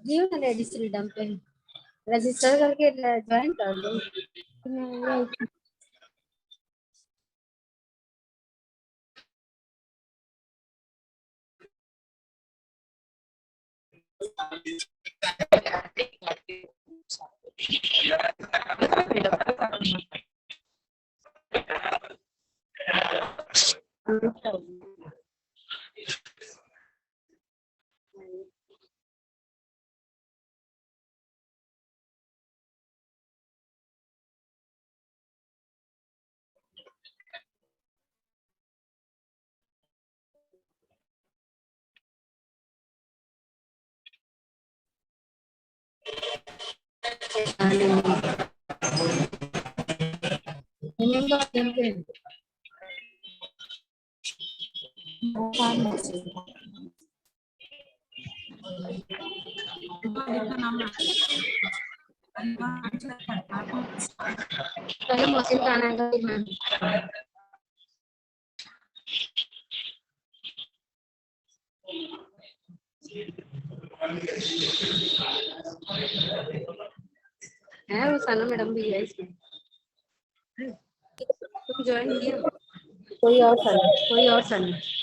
जीव ने रजिस्ट्री डम पे रजिस्टर करके ज्वाइन कर दो। पहले मौसम का आना है। है वो साना मैडम भी है इसमें। तुम ज्वाइन किया? कोई और साना आती है।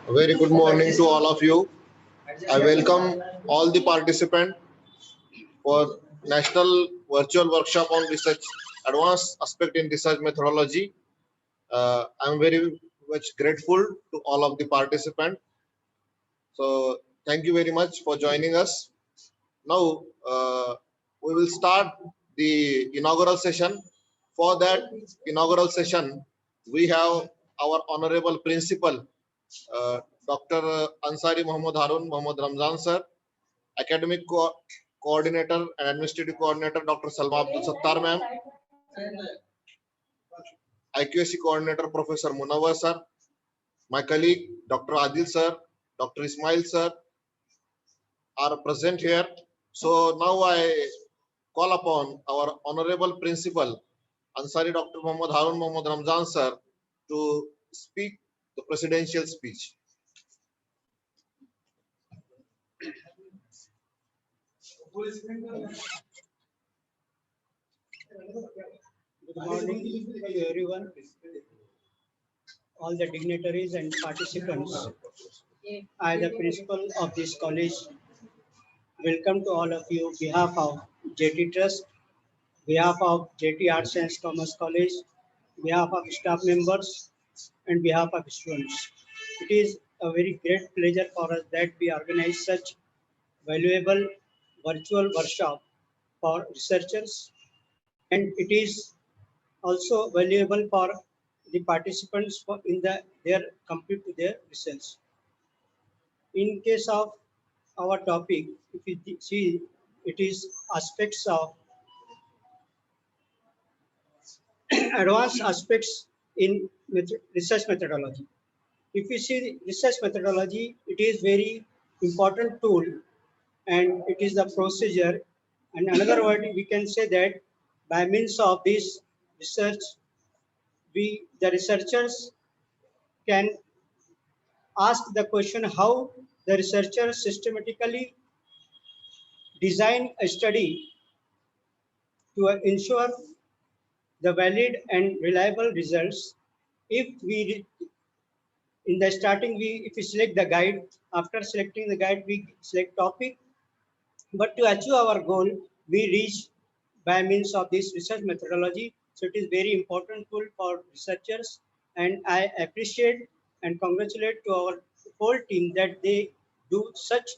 A very good morning to all of you. I welcome all the participants for National Virtual Workshop on Research, Advanced Aspect in Research Methodology. I'm very much grateful to all of the participants. So thank you very much for joining us. Now we will start the inaugural session. For that inaugural session, we have our honorable principal, Dr. Ansari Mohammad Harun Mohammad Ramzan sir, academic coordinator and administrative coordinator Dr. Salma Abdul Sattar ma'am, IQAC coordinator Professor Munawar sir, my colleague Dr. Adil sir, Dr. Ismail sir are present here. So now I call upon our honorable principal Ansari Dr. Mohammad Harun Mohammad Ramzan sir to speak the presidential speech. Good morning to everyone, all the dignitaries and participants. I, the principal of this college, welcome to all of you. Behalf of JT Trust, behalf of JT Arts and Commerce College, behalf of staff members, and behalf of students. It is a very great pleasure for us that we organize such valuable virtual workshop for researchers, and it is also valuable for the participants in their complete their research. In case of our topic, if you see, it is aspects of advanced aspects in research methodology. If you see the research methodology, it is very important tool and it is the procedure. And another word we can say that by means of this research, the researchers can ask the question how the researcher systematically design a study to ensure the valid and reliable results. If we in the starting we if we select the guide, after selecting the guide we select topic, but to achieve our goal we reach by means of this research methodology. So it is very important tool for researchers, and I appreciate and congratulate to our whole team that they do such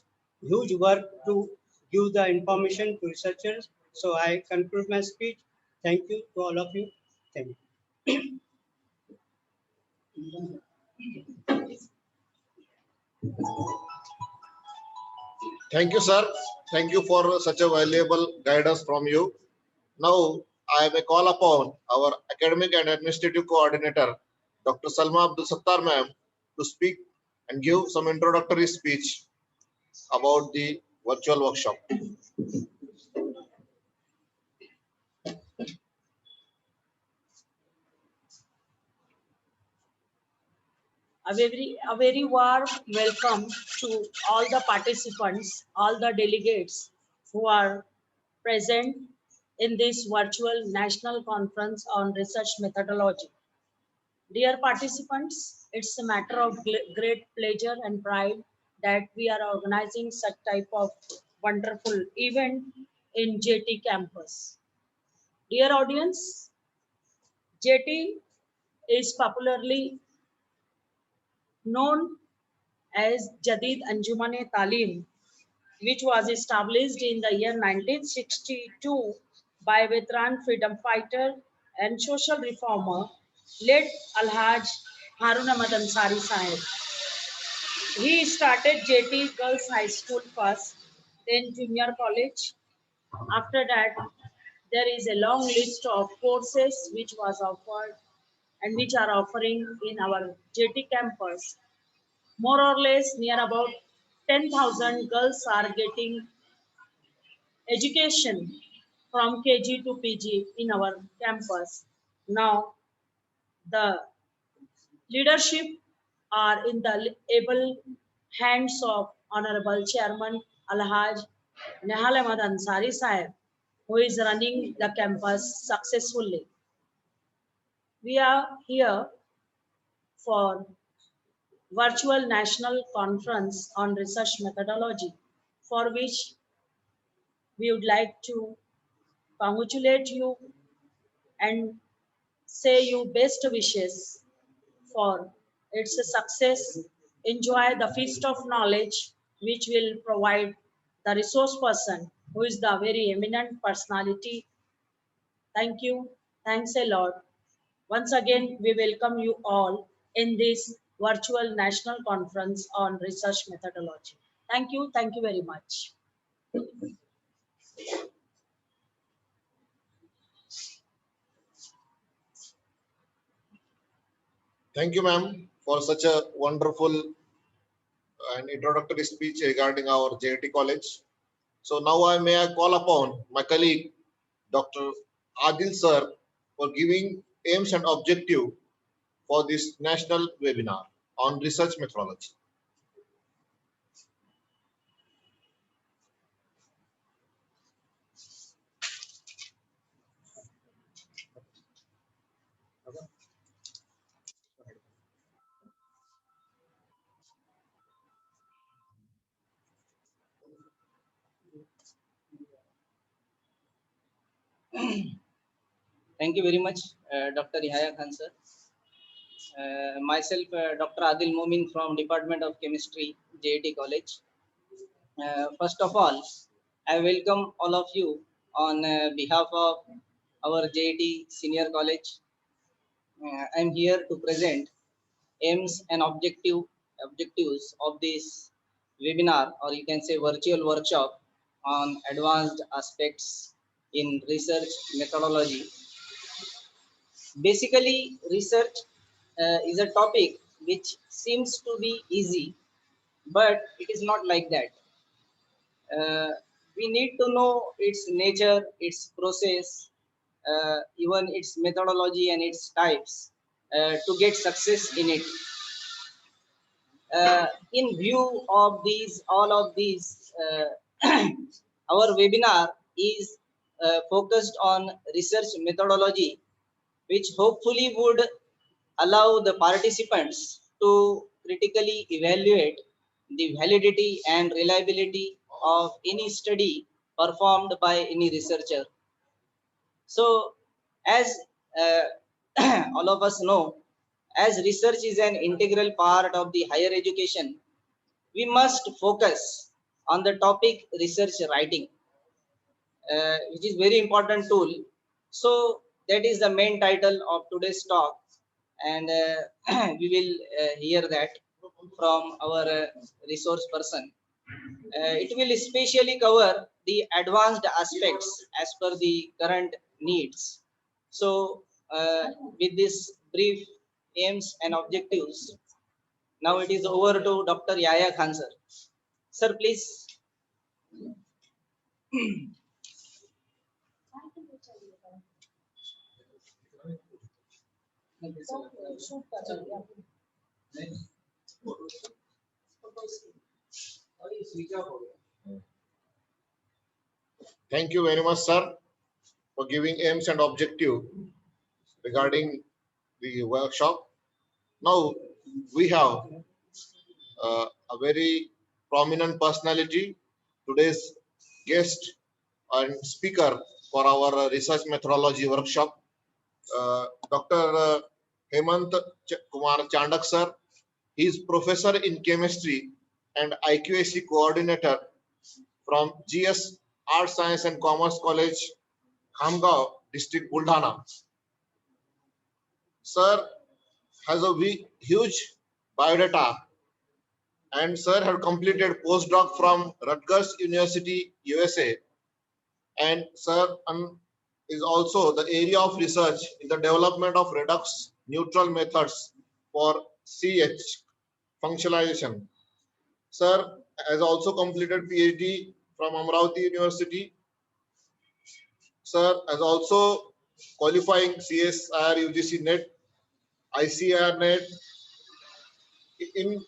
huge work to give the information to researchers. So I conclude my speech. Thank you to all of you. Thank you. Thank you, sir. Thank you for such a valuable guidance from you. Now, I may call upon our academic and administrative coordinator, Dr. Salma Abdul Sattar ma'am, to speak and give some introductory speech about the virtual workshop. A very warm welcome to all the participants, all the delegates who are present in this virtual national conference on research methodology. Dear participants, it's a matter of great pleasure and pride that we are organizing such type of wonderful event in JT campus. Dear audience, JT is popularly known as Jadid Anjuman Talim, which was established in the year 1962 by veteran freedom fighter and social reformer late Alhaj Harun Ahmad Ansari Sahib. He started JT Girls High School first, then junior college. After that, there is a long list of courses which was offered and which are offering in our JT campus. More or less near about 10,000 girls are getting education from KG to PG in our campus. Now, the leadership are in the able hands of Honorable Chairman Alhaj Nehal Ahmad Ansari Sahib, who is running the campus successfully. We are here for virtual national conference on research methodology, for which we would like to congratulate you and say you best wishes for its success. Enjoy the feast of knowledge, which will provide the resource person who is the very eminent personality. Thank you. Thanks a lot. Once again, we welcome you all in this virtual national conference on research methodology. Thank you. Thank you very much. Thank you, ma'am, for such a wonderful and introductory speech regarding our JIT college. So now I call upon my colleague, Dr. Adil sir, for giving aims and objective for this national webinar on research methodology. Thank you very much, Dr. Yahya Khan sir. Myself, Dr. Adil Momin from Department of Chemistry, JIT College. First of all, I welcome all of you on behalf of our JIT Senior College. I am here to present aims and objectives of this webinar, or you can say virtual workshop on advanced aspects in research methodology. Basically, research is a topic which seems to be easy, but it is not like that. We need to know its nature, its process, even its methodology and its types to get success in it. In view of these, all of these, our webinar is focused on research methodology, which hopefully would allow the participants to critically evaluate the validity and reliability of any study performed by any researcher. So, as all of us know, as research is an integral part of the higher education, we must focus on the topic research writing, which is very important tool. So that is the main title of today's talk, and we will hear that from our resource person. It will especially cover the advanced aspects as per the current needs. So with this brief aims and objectives, now it is over to Dr. Yahya Khan sir. Sir, please. Thank you very much, sir, for giving aims and objective regarding the workshop. Now we have a very prominent personality, today's guest and speaker for our research methodology workshop, Dr. Hemant Kumar Chandak sir. He is professor in chemistry and IQAC coordinator from GS Art Science and Commerce College, Khamgaon, District Buldhana. Sir has a huge biodata, and sir have completed postdoc from Rutgers University, USA, and sir is also the area of research in the development of redox neutral methods for CH functionalization. Sir has also completed PhD from Amravati University. Sir has also qualifying CSIR UGC NET, ICAR NET. In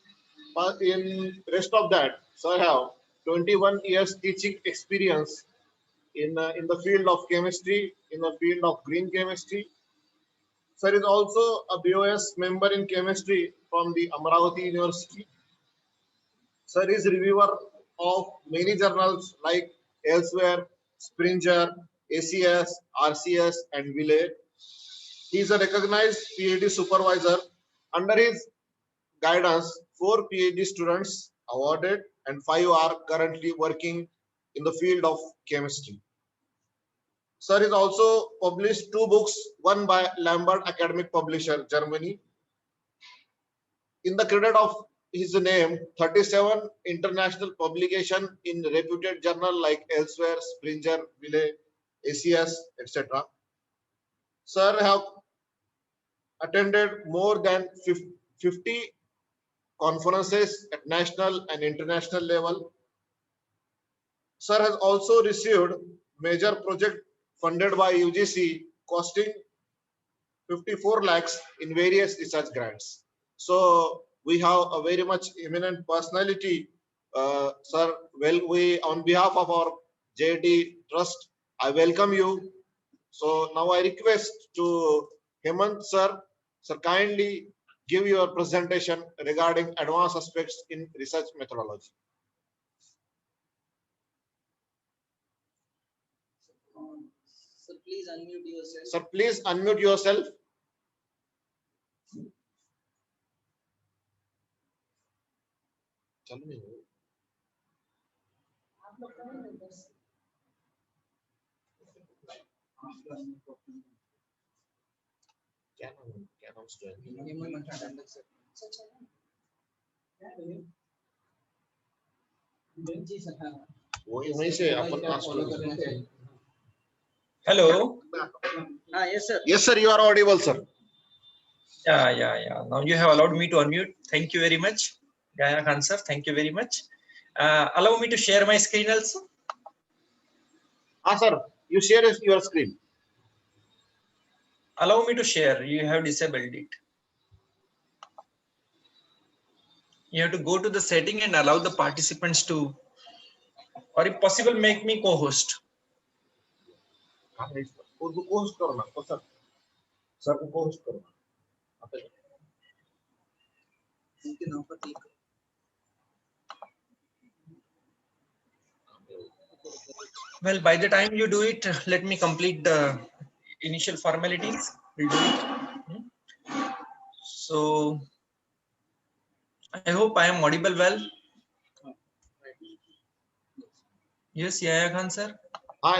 rest of that, sir have 21 years teaching experience in the field of chemistry, in the field of green chemistry. Sir is also a BOS member in chemistry from the Amravati University. Sir is reviewer of many journals like Elsewhere, Springer, ACS, RCS, and Wiley. He is a recognized PhD supervisor. Under his guidance, 4 PhD students awarded and 5 are currently working in the field of chemistry. Sir is also published 2 books, one by Lambert Academic Publisher, Germany. In the credit of his name, 37 international publication in reputed journal like Elsewhere, Springer, Wiley, ACS, etc. Sir have attended more than 50 conferences at national and international level. Sir has also received major project funded by UGC costing 54 lakhs in various research grants. So we have a very much eminent personality, sir. Well, we on behalf of our JD Trust, I welcome you. So now I request to Hemant sir, kindly give your presentation regarding advanced aspects in research methodology. So please unmute yourself. Sir, please unmute yourself. चल नहीं हो। क्या नाम student? वही से अपन Hello. Yes, sir. Yes, sir, you are audible, sir. Yeah. Now you have allowed me to unmute. Thank you very much. Yahya Khan sir, thank you very much. Allow me to share my screen also. Sir, you share your screen. Allow me to share. You have disabled it. You have to go to the setting and allow the participants to, or if possible, make me co-host. उसको host करो ना, sir को host करो ना। उनके नाम पर click करो। Well, by the time you do it, let me complete the initial formalities. We'll do it. So, I hope I am audible well. Yes, Yahya Khan sir.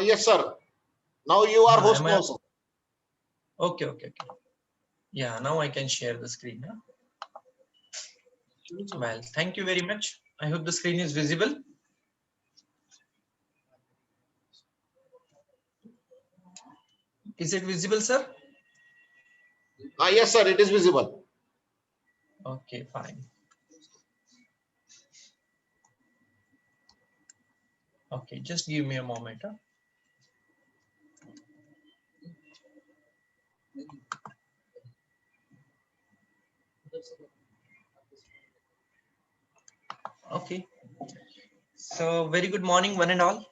Yes, sir. Now you are host am I- also. Okay. Yeah, now I can share the screen. Huh? Well, thank you very much. I hope the screen is visible. Is it visible, sir? Yes, sir, it is visible. Okay, fine. Okay, just give me a moment. Huh? Okay. So, very good morning, one and all.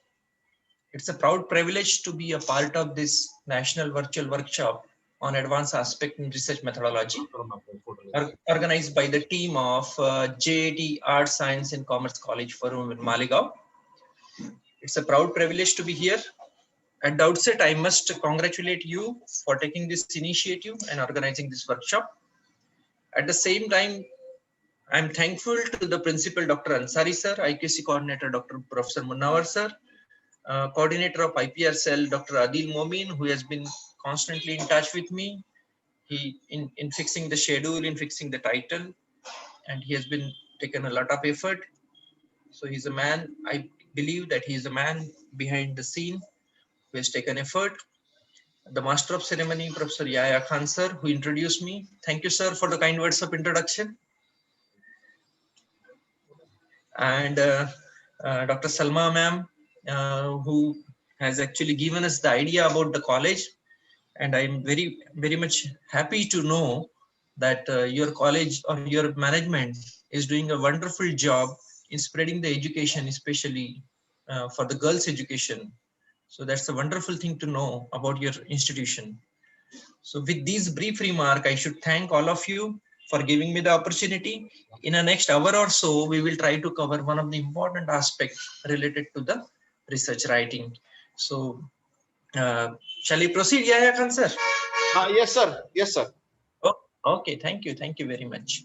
It's a proud privilege to be a part of this national virtual workshop on advanced aspect in research methodology, organized by the team of JAT Arts, Science and Commerce College for Women, Maligaon. It's a proud privilege to be here. At the outset, I must congratulate you for taking this initiative and organizing this workshop. At the same time, I'm thankful to the principal, Dr. Ansari sir, IQC coordinator, Dr. Professor Munawar sir, coordinator of IPR cell, Dr. Adil Momin, who has been constantly in touch with me. He in fixing the schedule, in fixing the title, and he has been taken a lot of effort. So he's a man, I believe that he is a man behind the scene who has taken effort. The master of ceremony, Professor Yahya Khan sir, who introduced me. Thank you, sir, for the kind words of introduction. And Dr. Salma ma'am, who has actually given us the idea about the college. And I'm very, very much happy to know that your college or your management is doing a wonderful job in spreading the education, especially for the girls' education. So that's a wonderful thing to know about your institution. So with these brief remarks, I should thank all of you for giving me the opportunity. In the next hour or so, we will try to cover one of the important aspects related to the research writing. So shall we proceed, Yahya Khan sir? Yes, sir. Yes, sir. Oh, okay, thank you very much.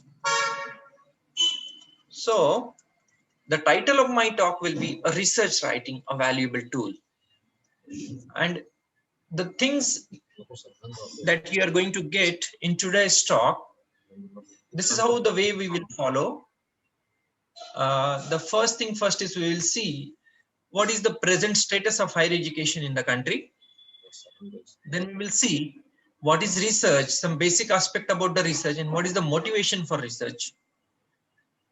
So the title of my talk will be a research writing, a valuable tool. And the things that you are going to get in today's talk, this is how the way we will follow. The first thing first is we will see what is the present status of higher education in the country. Then we will see what is research, some basic aspect about the research, and what is the motivation for research.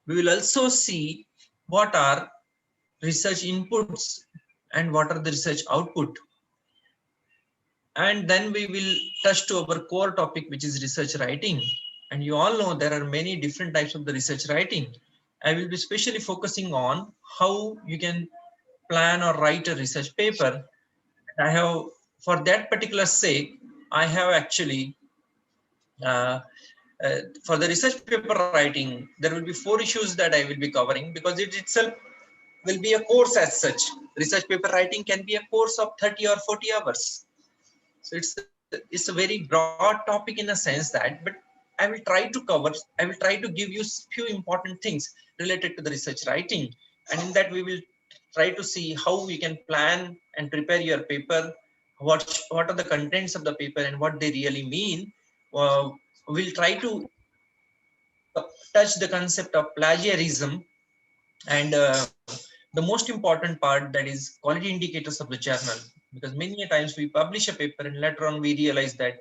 We will also see what are research inputs and what are the research output. And then we will touch to our core topic, which is research writing. And you all know there are many different types of the research writing. I will be specially focusing on how you can plan or write a research paper. I have, for that particular sake, I have actually, for the research paper writing, there will be 4 issues that I will be covering because it itself will be a course as such. Research paper writing can be a course of 30 or 40 hours. So it's a very broad topic in a sense that, but I will try to give you few important things related to the research writing, and in that we will try to see how we can plan and prepare your paper, what are the contents of the paper and what they really mean. We'll try to touch the concept of plagiarism and the most important part, that is quality indicators of the journal, because many a times we publish a paper and later on we realize that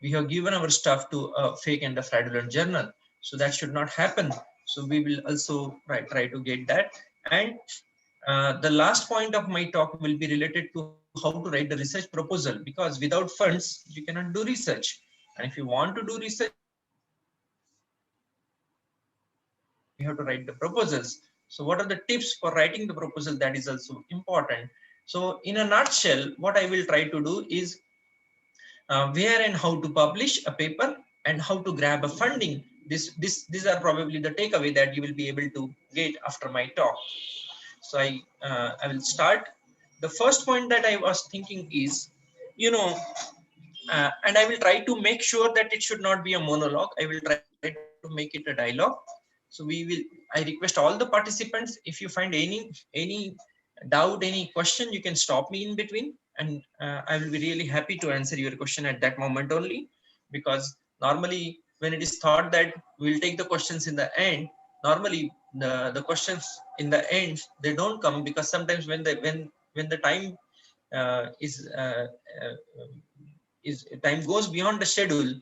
we have given our stuff to a fake and a fraudulent journal. So that should not happen. So we will also try to get that. And the last point of my talk will be related to how to write the research proposal, because without funds you cannot do research, and if you want to do research you have to write the proposals. So what are the tips for writing the proposal? That is also important. So in a nutshell, what I will try to do is where and how to publish a paper and how to grab a funding. These are probably the takeaway that you will be able to get after my talk. So I will start. The first point that I was thinking is, and I will try to make sure that it should not be a monologue. I will try to make it a dialogue. So I request all the participants, if you find any doubt, any question, you can stop me in between, and I will be really happy to answer your question at that moment only. Because normally when it is thought that we'll take the questions in the end, normally the questions in the end, they don't come, because sometimes when the time time goes beyond the schedule,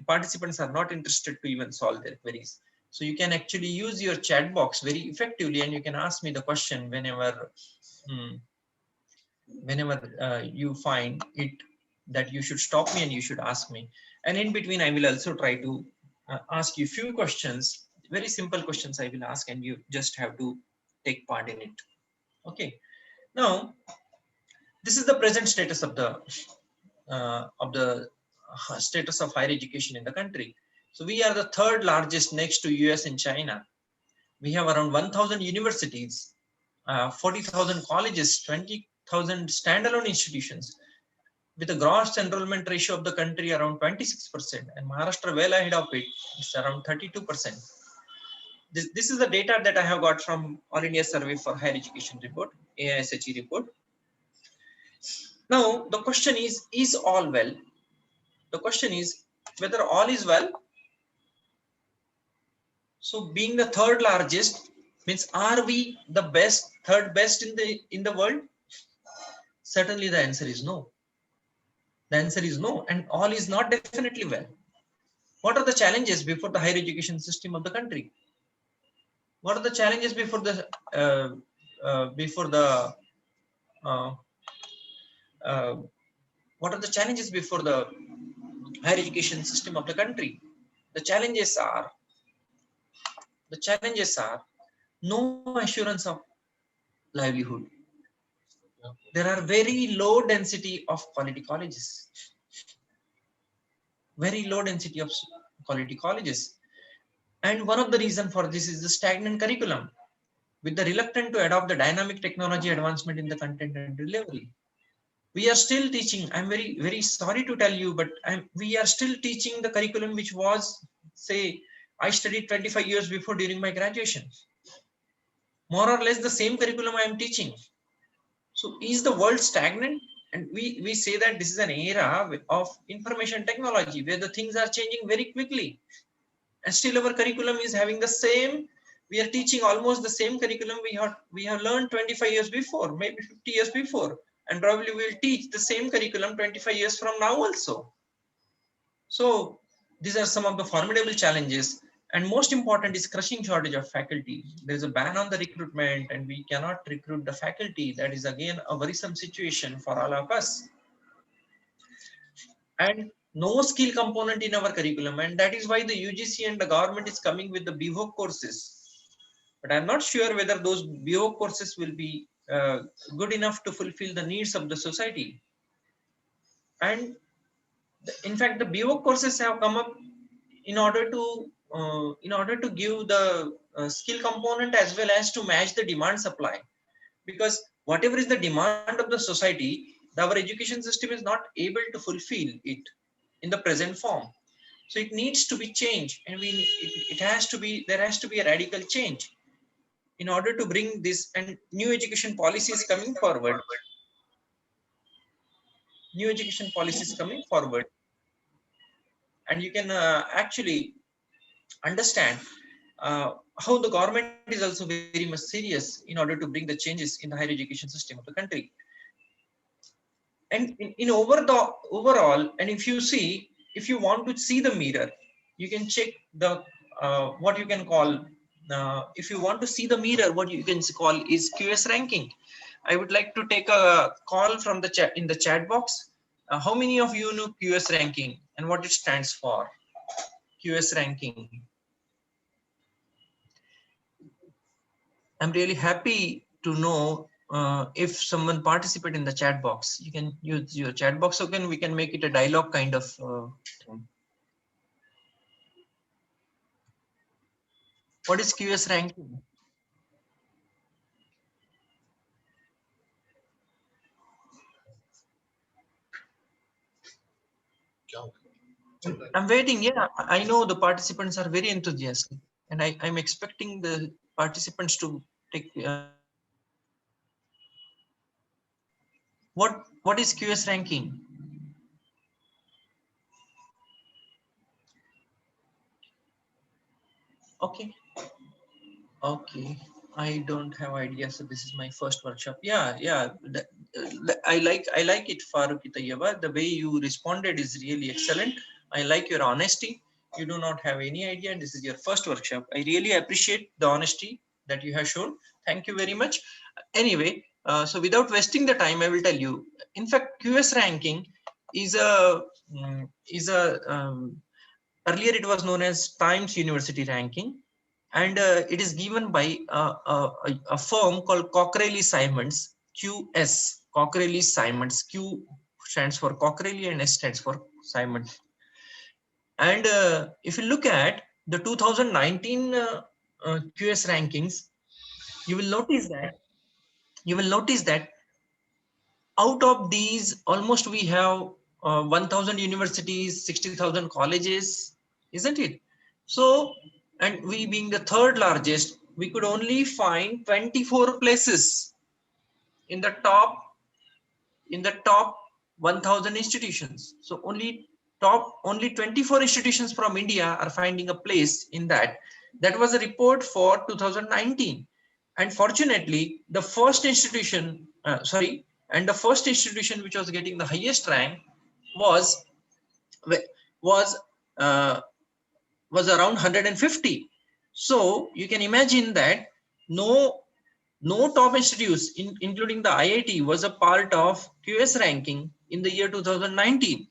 participants are not interested to even solve their queries. So you can actually use your chat box very effectively, and you can ask me the question whenever you find it that you should stop me and you should ask me. And in between, I will also try to ask you few questions, very simple questions I will ask, and you just have to take part in it. Okay. Now, this is the present status of the status of higher education in the country. So we are the third largest next to US and China. We have around 1,000 universities, 40,000 colleges, 20,000 standalone institutions, with a gross enrollment ratio of the country around 26%, and Maharashtra well ahead of it. It's around 32%. This is the data that I have got from All India Survey for Higher Education report, AISHE report. Now, the question is all well? The question is whether all is well. So being the third largest means, are we the best, third best in the world? Certainly the answer is no. The answer is no, and all is not definitely well. What are the challenges before the higher education system of the country? What are the challenges before the what are the challenges before the higher education system of the country? The challenges are no assurance of livelihood. There are very low density of quality colleges. Very low density of quality colleges. And one of the reasons for this is the stagnant curriculum, with the reluctant to adopt the dynamic technology advancement in the content and delivery. We are still teaching, I'm very, very sorry to tell you, but we are still teaching the curriculum which was, say, I studied 25 years before during my graduation. More or less the same curriculum I am teaching. So is the world stagnant? And we say that this is an era of information technology where the things are changing very quickly. And still our curriculum is having the same, we are teaching almost the same curriculum we have learned 25 years before, maybe 50 years before. And probably we'll teach the same curriculum 25 years from now also. So these are some of the formidable challenges. And most important is crushing shortage of faculty. There's a ban on the recruitment and we cannot recruit the faculty. That is again a worrisome situation for all of us. And no skill component in our curriculum. And that is why the UGC and the government is coming with the BVOC courses. But I'm not sure whether those BVOC courses will be good enough to fulfill the needs of the society. And in fact, the BVOC courses have come up in order to give the skill component as well as to match the demand supply. Because whatever is the demand of the society, our education system is not able to fulfill it in the present form. So it needs to be changed, and it has to be, there has to be a radical change in order to bring this, and new education policies coming forward. New education policies coming forward, and you can actually understand how the government is also very much serious in order to bring the changes in the higher education system of the country. And in overall, and if you see, if you want to see the mirror, you can check the what you can call, if you want to see the mirror, what you can call is QS ranking. I would like to take a call from the chat, in the chat box. How many of you know QS ranking and what it stands for? QS ranking. I'm really happy to know if someone participate in the chat box. You can use your chat box, so we can make it a dialogue kind of thing. What is QS ranking? I'm waiting. Yeah, I know the participants are very enthusiastic, and I'm expecting the participants to take. What is QS ranking? Okay. Okay. I don't have idea. So this is my first workshop. Yeah. I like it, Farooq Tayyaba. The way you responded is really excellent. I like your honesty. You do not have any idea, and this is your first workshop. I really appreciate the honesty that you have shown. Thank you very much. Anyway, so without wasting the time, I will tell you. In fact, QS ranking is a earlier it was known as Times University ranking, and it is given by a firm called Cockrelly Simons, QS. Cockrelly Simons. Q stands for Cockrelly and S stands for Simons. And if you look at the 2019 QS rankings, you will notice that out of these, almost we have 1,000 universities, 60,000 colleges, isn't it? So, and we being the third largest, we could only find 24 places in the top 1,000 institutions. So only 24 institutions from India are finding a place in that. That was a report for 2019. And fortunately, the first institution, the first institution which was getting the highest rank was around 150. So you can imagine that no top institutes, including the IIT, was a part of QS ranking in the year 2019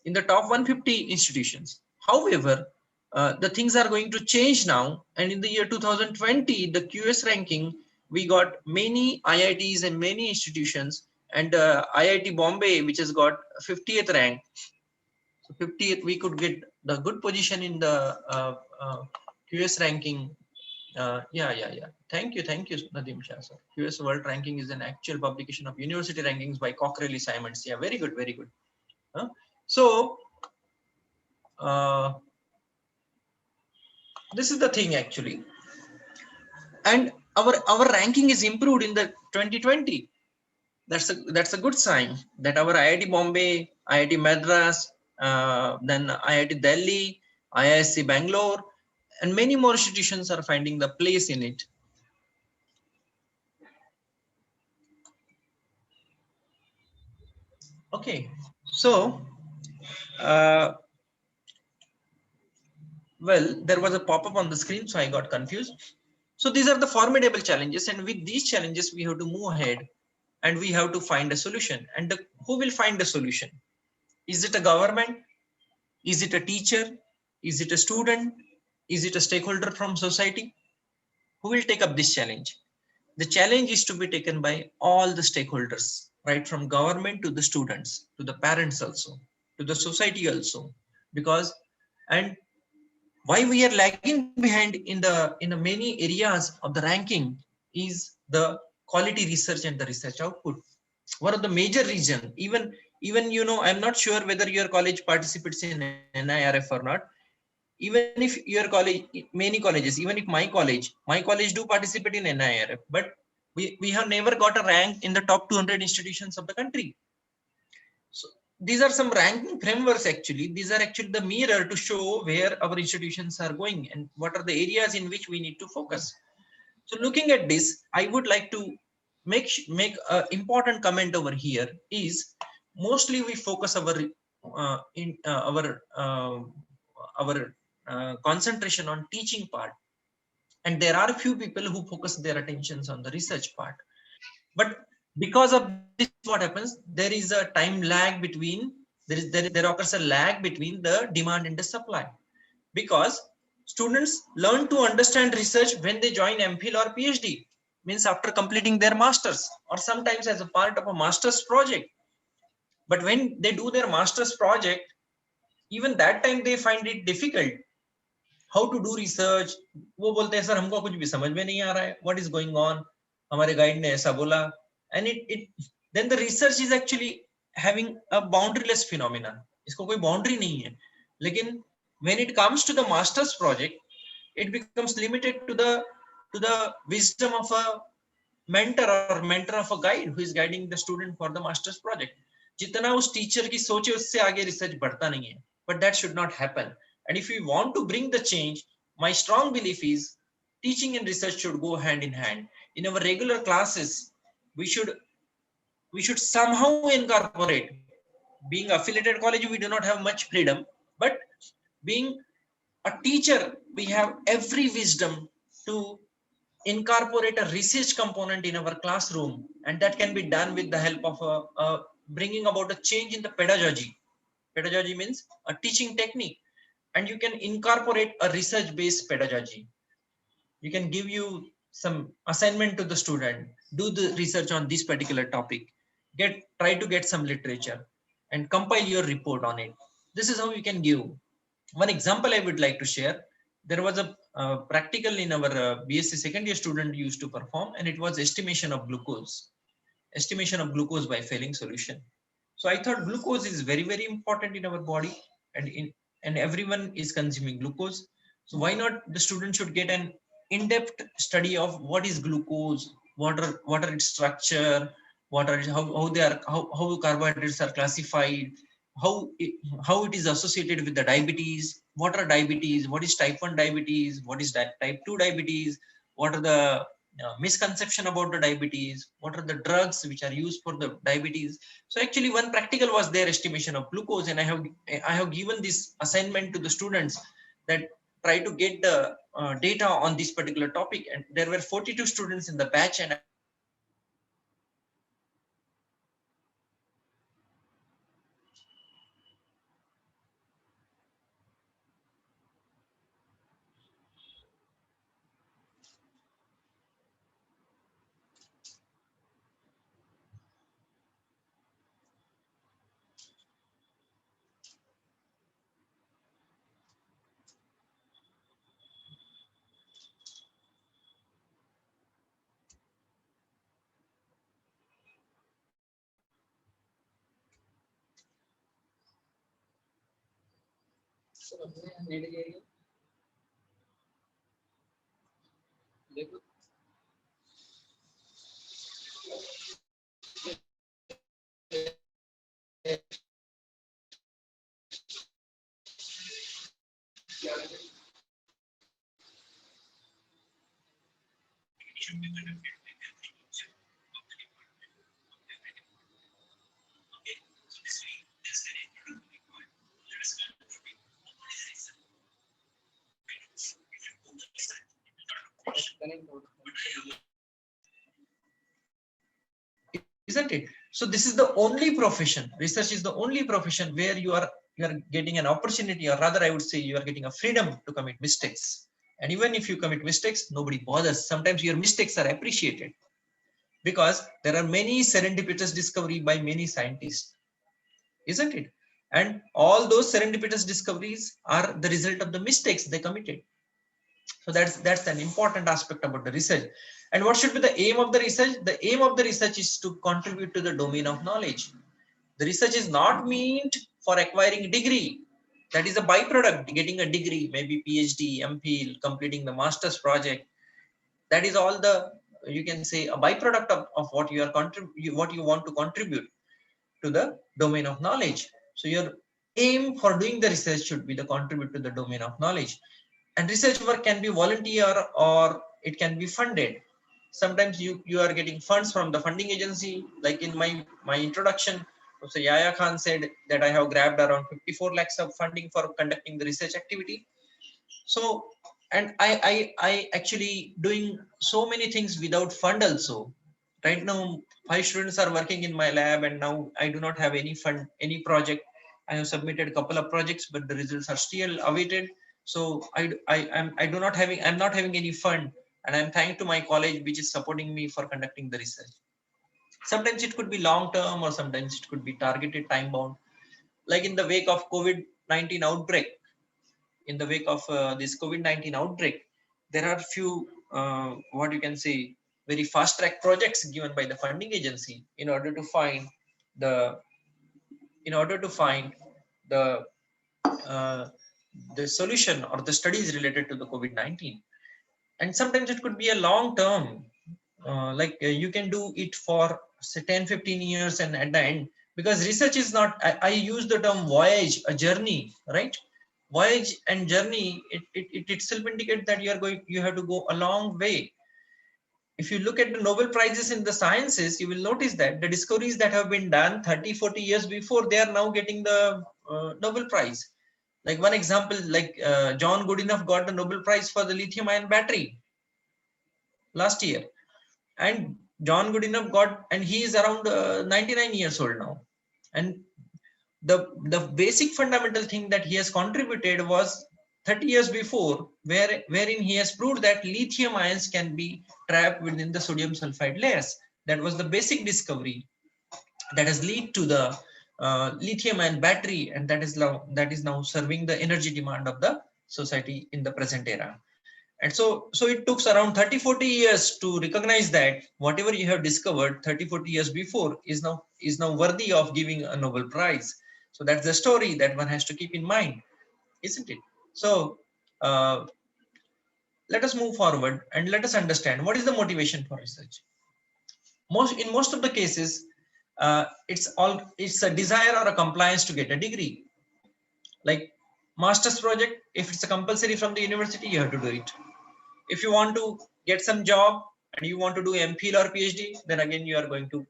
in the top 150 institutions. However, the things are going to change now, and in the year 2020, the QS ranking, we got many IITs and many institutions, and IIT Bombay, which has got 50th rank. So 50th, we could get the good position in the QS ranking. Yeah. Thank you, Nadeem Shah, sir. QS World Ranking is an actual publication of university rankings by Cockrelly Simons. Yeah, very good. So this is the thing actually, and our ranking is improved in the 2020. That's a good sign that our IIT Bombay, IIT Madras, then IIT Delhi, IISc Bangalore, and many more institutions are finding the place in it. Okay, so well, there was a pop-up on the screen, so I got confused. So these are the formidable challenges, and with these challenges, we have to move ahead, and we have to find a solution. And who will find a solution? Is it a government? Is it a teacher? Is it a student? Is it a stakeholder from society? Who will take up this challenge? The challenge is to be taken by all the stakeholders, right from government to the students, to the parents also, to the society also. Because, and why we are lagging behind in the many areas of the ranking is the quality research and the research output. one of the major reason, even you know, I'm not sure whether your college participates in NIRF or not. Even if your college, many colleges, even if my college do participate in NIRF, but we have never got a rank in the top 200 institutions of the country. So these are some ranking frameworks. Actually, these are actually the mirror to show where our institutions are going and what are the areas in which we need to focus. So looking at this, I would like to make an important comment over here is mostly we focus our concentration on teaching part, and there are a few people who focus their attentions on the research part. But because of this, what happens? There is a time lag between there occurs a lag between the demand and the supply, because students learn to understand research when they join MPhil or PhD, means after completing their masters or sometimes as a part of a master's project. But when they do their master's project, even that time they find it difficult how to do research. वो बोलते हैं sir हमको कुछ भी समझ में नहीं आ रहा है, what is going on, हमारे गाइड ने ऐसा बोला, and it then the research is actually having a boundaryless phenomena. इसको कोई boundary नहीं है. लेकिन when it comes to the master's project, it becomes limited to the wisdom of a mentor of a guide who is guiding the student for the master's project. जितना उस teacher की सोचे उससे आगे रिसर्च बढ़ता नहीं है. But that should not happen. And if we want to bring the change, my strong belief is teaching and research should go hand in hand. In our regular classes, we should somehow incorporate. Being affiliated college, we do not have much freedom, but being a teacher, we have every wisdom to incorporate a research component in our classroom, and that can be done with the help of bringing about a change in the pedagogy. Pedagogy means a teaching technique, and you can incorporate a research-based pedagogy. You can give you some assignment to the student, do the research on this particular topic, try to get some literature and compile your report on it. This is how you can give. One example I would like to share. There was a practical in our BSc second year student used to perform, and it was estimation of glucose by failing solution. So I thought glucose is very, very important in our body, and everyone is consuming glucose. So why not the student should get an in-depth study of what is glucose, what are its structure, how carbohydrates are classified, how it is associated with the diabetes, what are diabetes, what is type 1 diabetes, what is type 2 diabetes, what are the misconception about the diabetes, what are the drugs which are used for the diabetes. So actually one practical was their estimation of glucose, and I have given this assignment to the students that try to get the data on this particular topic, and there were 42 students in the batch, and isn't it? So this is the only profession, research is the only profession where you are getting an opportunity, or rather I would say you are getting a freedom to commit mistakes. And even if you commit mistakes, nobody bothers. Sometimes your mistakes are appreciated because there are many serendipitous discovery by many scientists, isn't it? And all those serendipitous discoveries are the result of the mistakes they committed. So that's an important aspect about the research. And what should be the aim of the research? The aim of the research is to contribute to the domain of knowledge. The research is not meant for acquiring degree. That is a byproduct, getting a degree, maybe PhD, MPhil, completing the master's project. That is all the, you can say, a byproduct of what you are what you want to contribute to the domain of knowledge. So your aim for doing the research should be to contribute to the domain of knowledge. And research work can be volunteer or it can be funded. Sometimes you are getting funds from the funding agency. Like in my introduction, Professor Yahya Khan said that I have grabbed around 54 lakhs of funding for conducting the research activity. So, and I actually doing so many things without fund also. Right now, 5 students are working in my lab, and now I do not have any fund, any project. I have submitted a couple of projects, but the results are still awaited. So I'm not having any fund, and I'm thanks to my college, which is supporting me for conducting the research. Sometimes it could be long term, or sometimes it could be targeted, time bound. Like in the wake of COVID-19 outbreak, in the wake of this COVID-19 outbreak, there are few, what you can say, very fast track projects given by the funding agency in order to find the, uh, the solution or the studies related to the COVID-19. And sometimes it could be a long term, you can do it for say 10-15 years, and at the end, because research is not, I use the term voyage, a journey, right? Voyage and journey, it itself indicates that you have to go a long way. If you look at the Nobel Prizes in the sciences, you will notice that the discoveries that have been done 30-40 years before, they are now getting the Nobel Prize. Like one example, John Goodenough got the Nobel Prize for the lithium ion battery last year. And John Goodenough got, and he is around 99 years old now. And the basic fundamental thing that he has contributed was 30 years before, wherein he has proved that lithium ions can be trapped within the sodium sulfide layers. That was the basic discovery that has led to the lithium ion battery, and that is now serving the energy demand of the society in the present era. And so it took around 30-40 years to recognize that whatever you have discovered 30-40 years before is now worthy of giving a Nobel Prize. So that's the story that one has to keep in mind, isn't it? So let us move forward and let us understand what is the motivation for research. In most of the cases, it's a desire or a compliance to get a degree. Like master's project, if it's a compulsory from the university, you have to do it. If you want to get some job and you want to do MPhil or PhD, then again you are going to,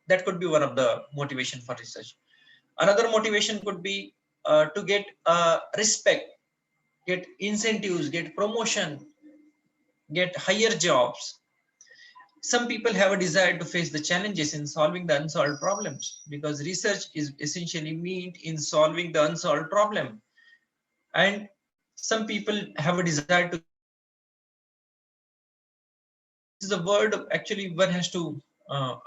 that could be one of the motivation for research. Another motivation could be to get respect, get incentives, get promotion, get higher jobs. Some people have a desire to face the challenges in solving the unsolved problems, because research is essentially meant in solving the unsolved problem. And some people have a desire to, this is a word actually one has to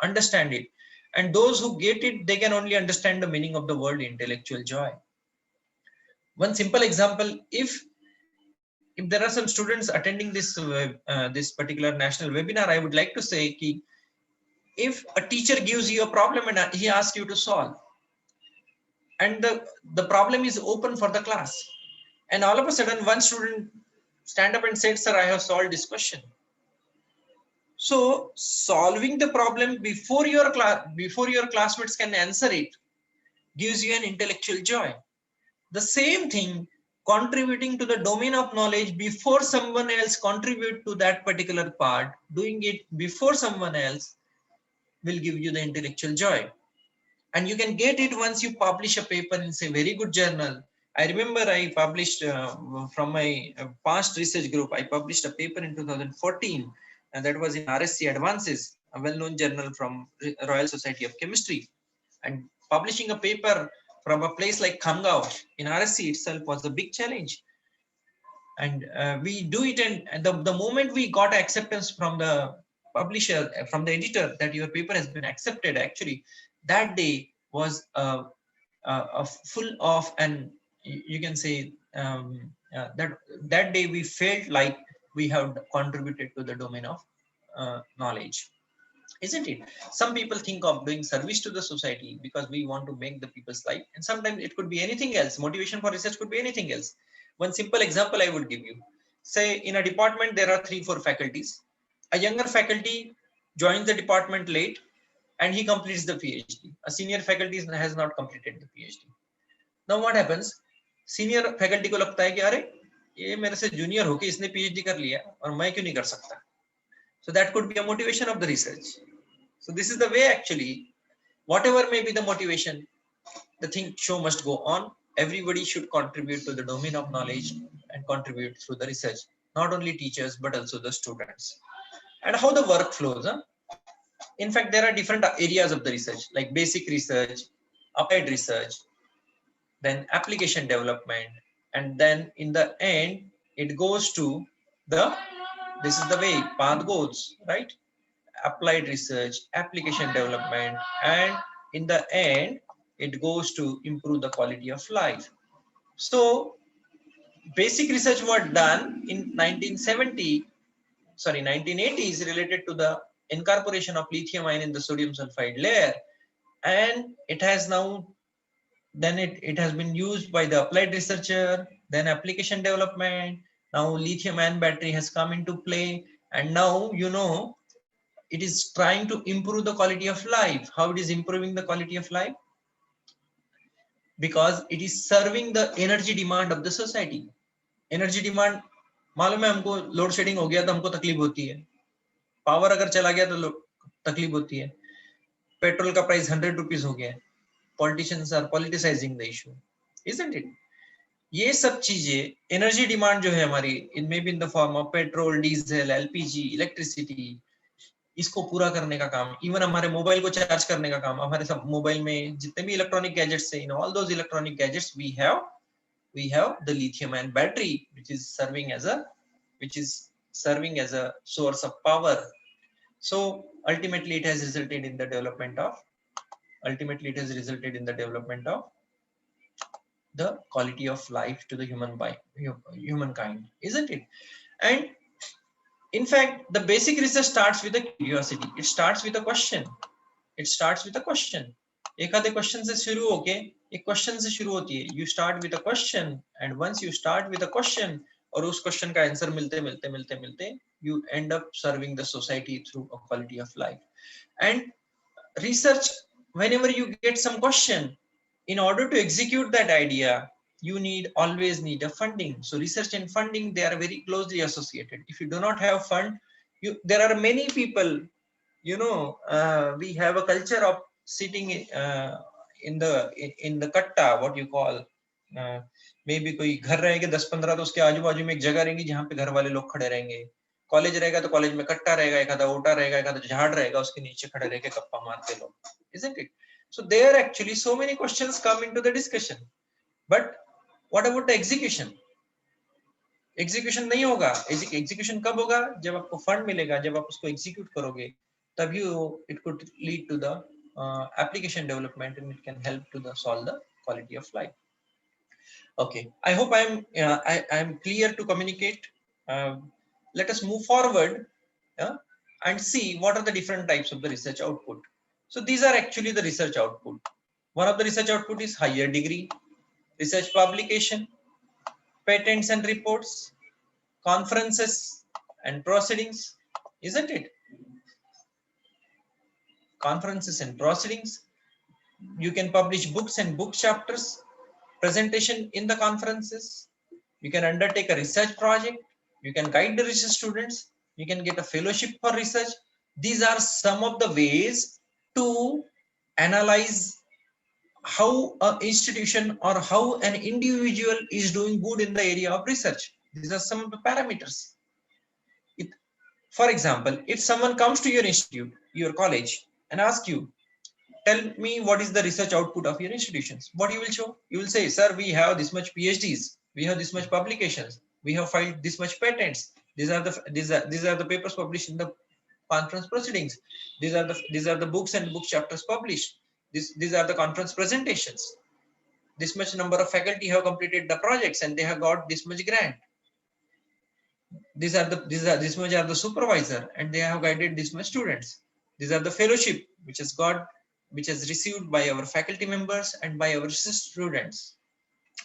understand it. And those who get it, they can only understand the meaning of the word intellectual joy. One simple example, if there are some students attending this this particular national webinar, I would like to say ki, if a teacher gives you a problem and he asks you to solve, and the problem is open for the class, and all of a sudden one student stand up and said, sir, I have solved this question. So solving the problem before your classmates can answer it gives you an intellectual joy. The same thing, contributing to the domain of knowledge before someone else contribute to that particular part, doing it before someone else will give you the intellectual joy. And you can get it once you publish a paper in a very good journal. I remember I published from my past research group, I published a paper in 2014, and that was in RSC Advances, a well-known journal from Royal Society of Chemistry. And publishing a paper from a place like Khamgaon in RSC itself was a big challenge. And we do it, and the moment we got acceptance from the publisher, from the editor, that your paper has been accepted, actually, that day was full of, and you can say that day we felt like we have contributed to the domain of knowledge, isn't it? Some people think of doing service to the society because we want to make the people's life, and sometimes it could be anything else. Motivation for research could be anything else. One simple example I would give you: say in a department there are 3-4 faculties. A younger faculty joins the department late and he completes the PhD. A senior faculty has not completed the PhD. Now what happens? Senior faculty को लगता है कि अरे ये मेरे से junior होके इसने PhD कर लिया और मैं क्यों नहीं कर सकता? So that could be a motivation of the research. So this is the way actually, whatever may be the motivation, the thing show must go on. Everybody should contribute to the domain of knowledge and contribute through the research. Not only teachers, but also the students. And how the work flows. Huh? In fact, there are different areas of the research, like basic research, applied research, then application development, and then in the end, it goes to this is the way path goes, right? Applied research, application development, and in the end, it goes to improve the quality of life. So basic research was done in 1980s related to the incorporation of lithium ion in the sodium sulfide layer, and it has now then it has been used by the applied researcher, then application development. Now lithium ion battery has come into play, and now it is trying to improve the quality of life. How it is improving the quality of life? Because it is serving the energy demand of the society. Energy demand, मालूम है हमको load shedding हो गया तो हमको तकलीफ होती है, पावर अगर चला गया तो तकलीफ होती है, पेट्रोल का प्राइस 100 रुपीज हो गया है, politicians are politicizing the issue, isn't it? ये सब चीजें एनर्जी डिमांड जो है हमारी, it may be in the form of petrol, diesel, LPG, electricity, इसको पूरा करने का काम, इवन हमारे मोबाइल को चार्ज करने का काम, हमारे सब मोबाइल में जितने भी इलेक्ट्रॉनिक गैजेट्स हैं, in all those electronic gadgets we have the lithium ion battery, which is serving as a source of power. So ultimately it has resulted in the development of the quality of life to the humankind, isn't it? And in fact, the basic research starts with a curiosity. It starts with a question. एक आधे question से शुरू होके एक question से शुरू होती है. You start with a question, and once you start with a question और उस क्वेश्चन का आंसर मिलते you end up serving the society through a quality of life. And research, whenever you get some question, in order to execute that idea, you always need a funding. So research and funding, they are very closely associated. If you do not have fund, there are many people, we have a culture of sitting in the katta, what you call, maybe कोई घर रहेगा 10-15, तो उसके आजू बाजू में एक जगह रहेगी जहाँ पे घर वाले लोग खड़े रहेंगे. कॉलेज रहेगा तो कॉलेज में कट्टा रहेगा, एक आधा ओटा रहेगा, एक आधा झाड़ रहेगा, उसके नीचे खड़े रह के गप्पा मारते लोग, isn't it? So there are actually so many questions come into the discussion. But what about the execution? Execution नहीं होगा. Execution कब होगा? जब आपको फंड मिलेगा, जब आप उसको execute करोगे, तभी it could lead to the application development, and it can help to solve the quality of life. Okay, I hope I am clear to communicate. Let us move forward and see what are the different types of the research output. So these are actually the research output. One of the research output is higher degree, research publication, patents and reports, conferences and proceedings, isn't it? Conferences and proceedings. You can publish books and book chapters, presentation in the conferences. You can undertake a research project. You can guide the research students. You can get a fellowship for research. These are some of the ways to analyze how an institution or how an individual is doing good in the area of research. These are some of the parameters. For example, if someone comes to your institute, your college, and asks you, tell me what is the research output of your institutions, what you will show? You will say, sir, we have this much PhDs, we have this much publications, we have filed this much patents. These are the papers published in the conference proceedings. These are the books and book chapters published. These are the conference presentations. This much number of faculty have completed the projects and they have got this much grant. this much are the supervisor, and they have guided this much students. These are the fellowship which has received by our faculty members and by our students.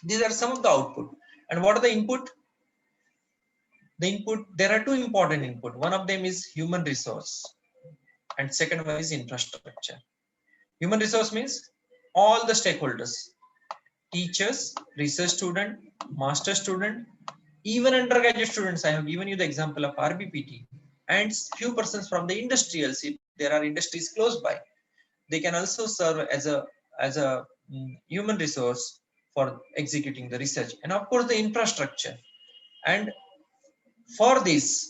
These are some of the output. And what are the input? The input, there are two important input. One of them is human resource, and second one is infrastructure. Human resource means all the stakeholders, teachers, research student, master student, even undergraduate students. I have given you the example of RBPT, and few persons from the industrials, if there are industries close by, they can also serve as a human resource for executing the research. And of course the infrastructure. And for this,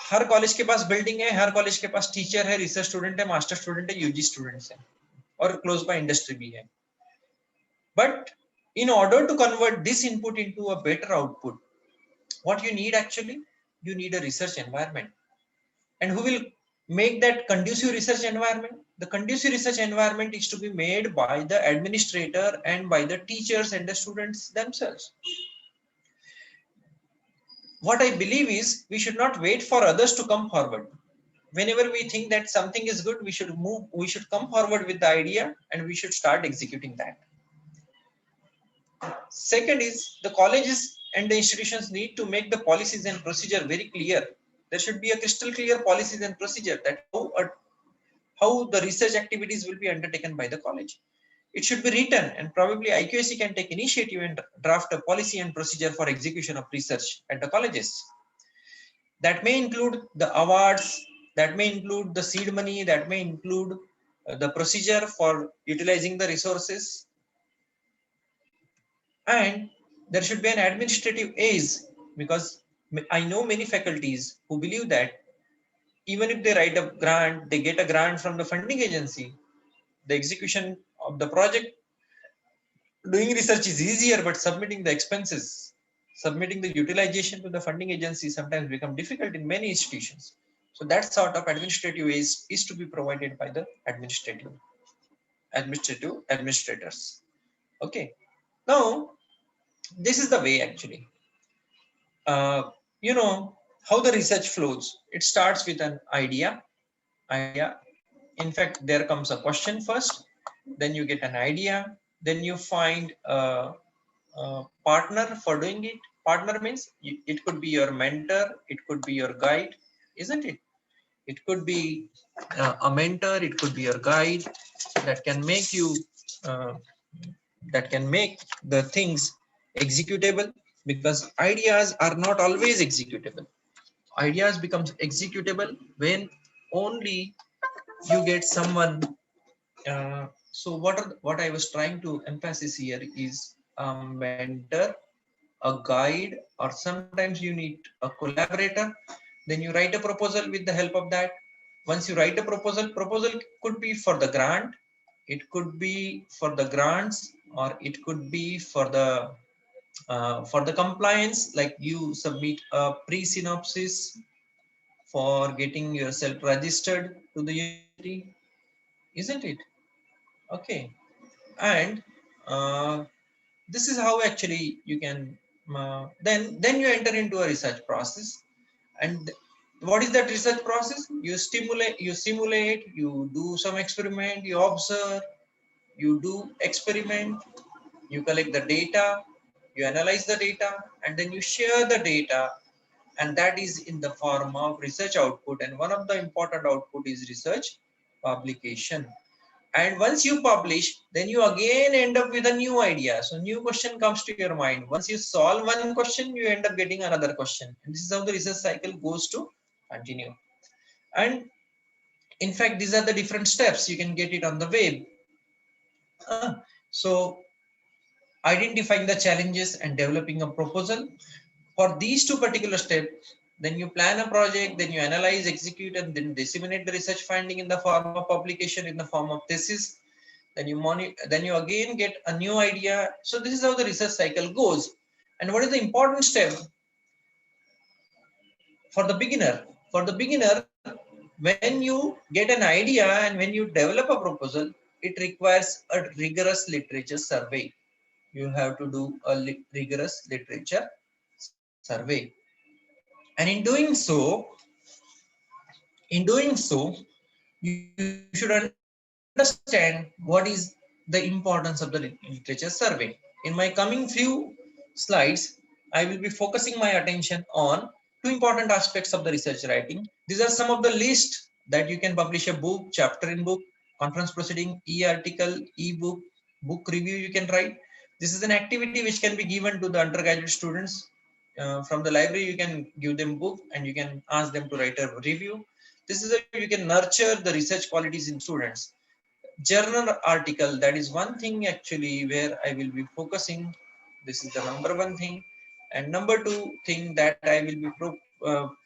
her college के पास building है, हर college के पास teacher है, research student है, master student है, UG students है, और close by industry भी है. But in order to convert this input into a better output, what you need actually, you need a research environment. And who will make that conducive research environment? The conducive research environment is to be made by the administrator and by the teachers and the students themselves. What I believe is we should not wait for others to come forward. Whenever we think that something is good, we should come forward with the idea and we should start executing that. Second is the colleges and the institutions need to make the policies and procedure very clear. There should be a crystal clear policies and procedure that how the research activities will be undertaken by the college. It should be written, and probably IQAC can take initiative and draft a policy and procedure for execution of research at the colleges. That may include the awards, that may include the seed money, that may include the procedure for utilizing the resources. And there should be an administrative age, because I know many faculties who believe that even if they write a grant, they get a grant from the funding agency, the execution of the project, doing research is easier, but submitting the expenses, submitting the utilization to the funding agency sometimes become difficult in many institutions. So that sort of administrative is to be provided by the administrators. Okay. Now, this is the way actually. You know how the research flows. It starts with an idea. In fact, there comes a question first, then you get an idea, then you find a partner for doing it. Partner means it could be your mentor, it could be your guide, isn't it? It could be a mentor, it could be your guide that can make you, that can make the things executable, because ideas are not always executable. Ideas becomes executable when only you get someone. So what I was trying to emphasize here is a mentor, a guide, or sometimes you need a collaborator. Then you write a proposal with the help of that. Once you write a proposal could be for the grant, it could be for the grants, or it could be for the compliance, like you submit a pre-synopsis for getting yourself registered to the university, isn't it? Okay. And this is how actually you can then you enter into a research process. And what is that research process? You simulate, you do some experiment, you observe, you do experiment, you collect the data, you analyze the data, and then you share the data, and that is in the form of research output. And one of the important output is research publication. And once you publish, then you again end up with a new idea. So new question comes to your mind. Once you solve one question, you end up getting another question. And this is how the research cycle goes to continue. And in fact, these are the different steps. You can get it on the web. So identifying the challenges and developing a proposal. For these two particular steps, then you plan a project, then you analyze, execute, and then disseminate the research finding in the form of publication, in the form of thesis. Then you monitor, then you again get a new idea. So this is how the research cycle goes. And what is the important step for the beginner? For the beginner, when you get an idea and when you develop a proposal, it requires a rigorous literature survey. You have to do a rigorous literature survey. And in doing so, you should understand what is the importance of the literature survey. In my coming few slides, I will be focusing my attention on two important aspects of the research writing. These are some of the list that you can publish a book, chapter in book, conference proceeding, e-article, e-book, book review you can write. This is an activity which can be given to the undergraduate students. From the library, you can give them book and you can ask them to write a review. This is how you can nurture the research qualities in students. Journal article, that is one thing actually where I will be focusing. This is the number one thing. And number two thing that I will be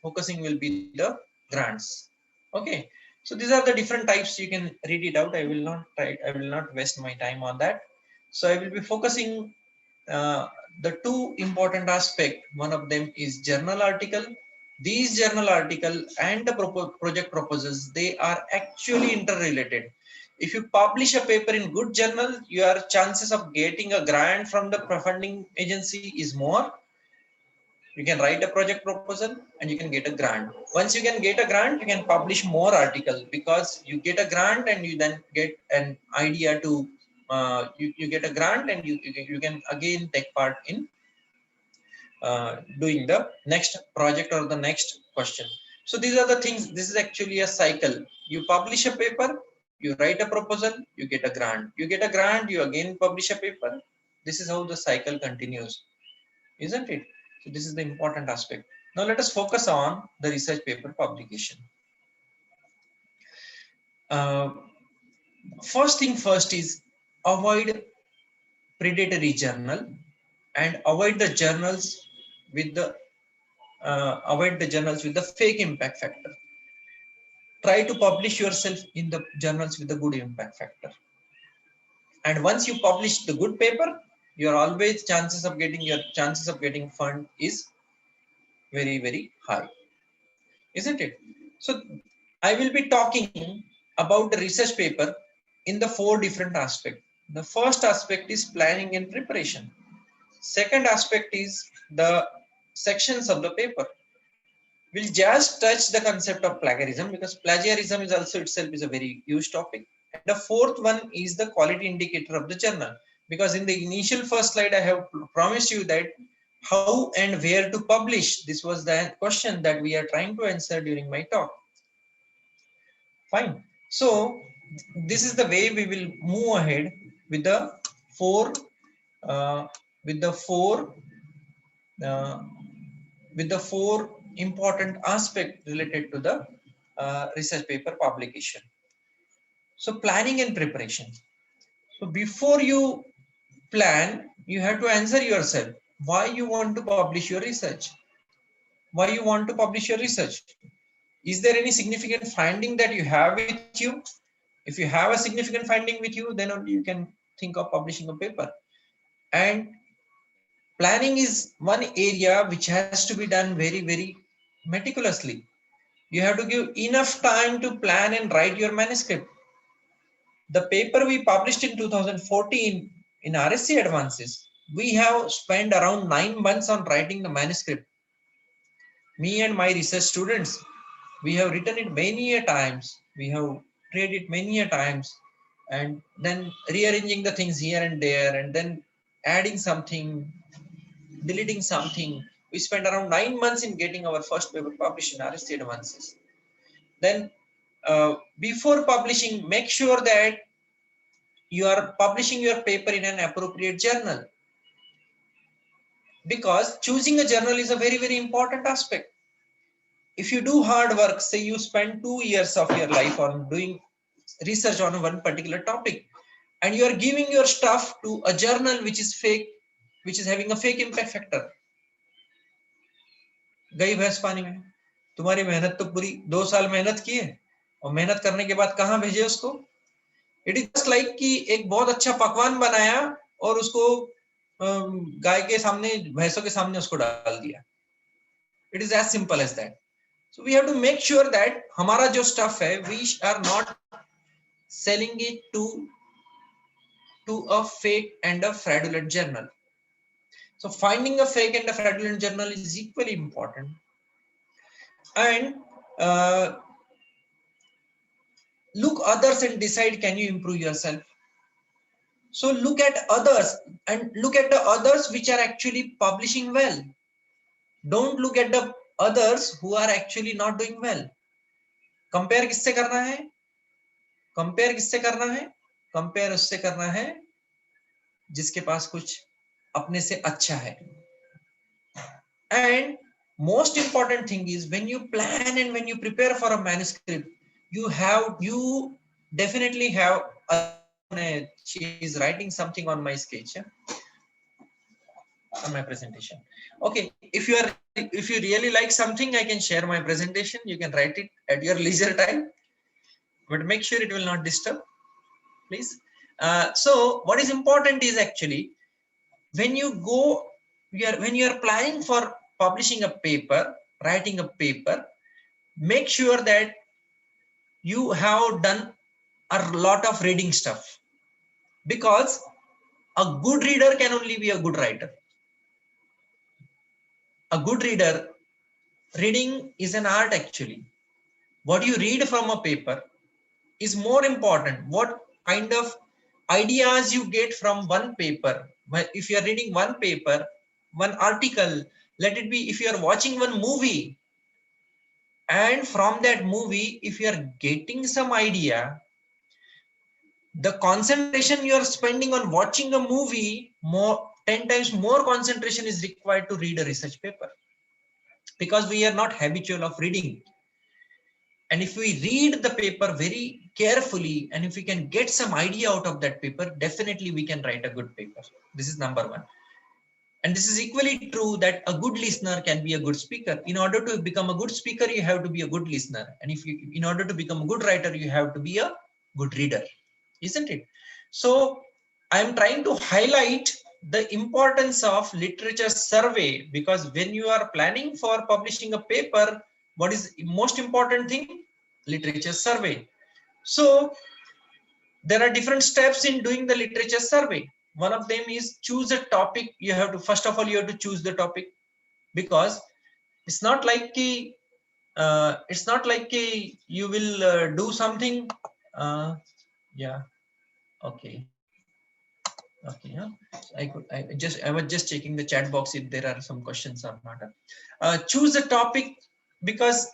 focusing will be the grants. Okay. So these are the different types. You can read it out. I will not waste my time on that. So I will be focusing the two important aspect. One of them is journal article. These journal article and the project proposals, they are actually interrelated. If you publish a paper in good journal, your chances of getting a grant from the funding agency is more. You can write a project proposal and you can get a grant. Once you can get a grant, you can publish more articles because you get a grant and you then get an idea to you get a grant and you can again take part in doing the next project or the next question. So these are the things. This is actually a cycle. You publish a paper, you write a proposal, you get a grant. You get a grant, you again publish a paper. This is how the cycle continues, isn't it? So this is the important aspect. Now let us focus on the research paper publication. First thing first is avoid predatory journal and avoid the journals with the fake impact factor. Try to publish yourself in the journals with the good impact factor. And once you publish the good paper, your chances of getting fund is very, very high, isn't it? So I will be talking about the research paper in the 4 different aspects. The first aspect is planning and preparation. Second aspect is the sections of the paper. We'll just touch the concept of plagiarism because plagiarism is also itself is a very huge topic. And the fourth one is the quality indicator of the journal, because in the initial first slide I have promised you that how and where to publish. This was the question that we are trying to answer during my talk. Fine. So this is the way we will move ahead with the four important aspects related to the research paper publication. So planning and preparation. So before you plan, you have to answer yourself why you want to publish your research. Why you want to publish your research? Is there any significant finding that you have with you? If you have a significant finding with you, then only you can think of publishing a paper. And planning is one area which has to be done very, very meticulously. You have to give enough time to plan and write your manuscript. The paper we published in 2014 in RSC Advances, we have spent around 9 months on writing the manuscript. Me and my research students, we have written it many a times. We have read it many a times and then rearranging the things here and there and then adding something, deleting something. We spent around 9 months in getting our first paper published in RSC Advances. Then before publishing, make sure that you are publishing your paper in an appropriate journal, because choosing a journal is a very, very important aspect. If you do hard work, say you spend 2 years of your life on doing research on one particular topic, and you are giving your stuff to a journal which is fake, which is having a fake impact factor, गई भैंस पानी में. तुम्हारी मेहनत तो पूरी 2 साल मेहनत की है और मेहनत करने के बाद कहाँ भेजे उसको? इट इज जस्ट लाइक कि एक बहुत अच्छा पकवान बनाया और उसको गाय के सामने, भैंसों के सामने उसको डाल दिया. It is as simple as that. So we have to make sure that हमारा जो स्टफ है, we are not selling it to a fake and a fraudulent journal. So finding a fake and a fraudulent journal is equally important. And look others and decide, can you improve yourself? So look at others and look at the others which are actually publishing well. Don't look at the others who are actually not doing well. Compare किससे करना है? Compare किससे करना है? Compare उससे करना है जिसके पास कुछ अपने से अच्छा है. And most important thing is, when you plan and when you prepare for a manuscript, you definitely have she is writing something on my sketch, on my presentation. Okay, if you really like something, I can share my presentation. You can write it at your leisure time, but make sure it will not disturb, please. So what is important is actually, when you are planning for publishing a paper, writing a paper, make sure that you have done a lot of reading stuff, because a good reader can only be a good writer. A good reader, reading is an art actually. What you read from a paper is more important. What kind of ideas you get from one paper. If you are reading one paper, one article, let it be, if you are watching one movie, and from that movie, if you are getting some idea, the concentration you are spending on watching a movie, 10 times more concentration is required to read a research paper, because we are not habitual of reading. And if we read the paper very carefully, and if we can get some idea out of that paper, definitely we can write a good paper. This is number one. And this is equally true that a good listener can be a good speaker. In order to become a good speaker, you have to be a good listener. And in order to become a good writer, you have to be a good reader, isn't it? So I'm trying to highlight the importance of literature survey, because when you are planning for publishing a paper, what is the most important thing? Literature survey. So there are different steps in doing the literature survey. One of them is choose a topic. You have to, first of all, you have to choose the topic, because it's not like you will do something. Yeah. Okay. Okay. Yeah. I was just checking the chat box if there are some questions or not. Choose a topic, because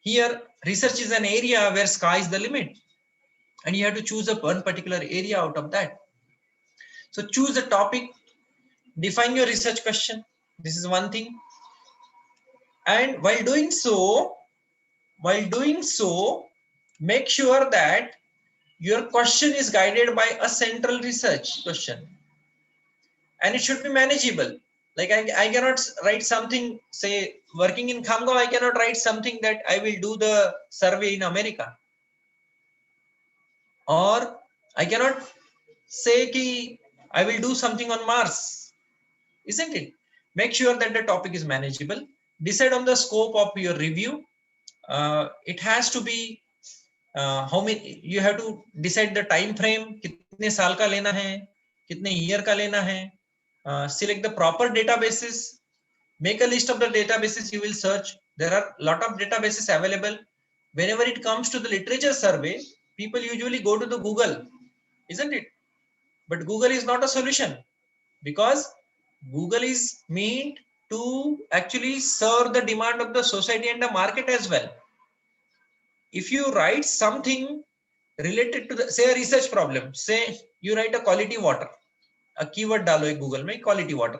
here research is an area where sky is the limit, and you have to choose one particular area out of that. So choose a topic, define your research question. This is one thing. And while doing so, make sure that your question is guided by a central research question, and it should be manageable. Like I cannot write something, say working in Khamgaon, I cannot write something that I will do the survey in America. Or I cannot say ki I will do something on Mars, isn't it? Make sure that the topic is manageable. Decide on the scope of your review. It has to be how many, you have to decide the time frame, कितने साल का लेना है, कितने year का लेना है. Select the proper databases. Make a list of the databases you will search. There are a lot of databases available. Whenever it comes to the literature survey, people usually go to the Google, isn't it? But Google is not a solution, because Google is meant to actually serve the demand of the society and the market as well. If you write something related to the, say a research problem, say you write a quality water, a keyword डालो एक Google में quality water.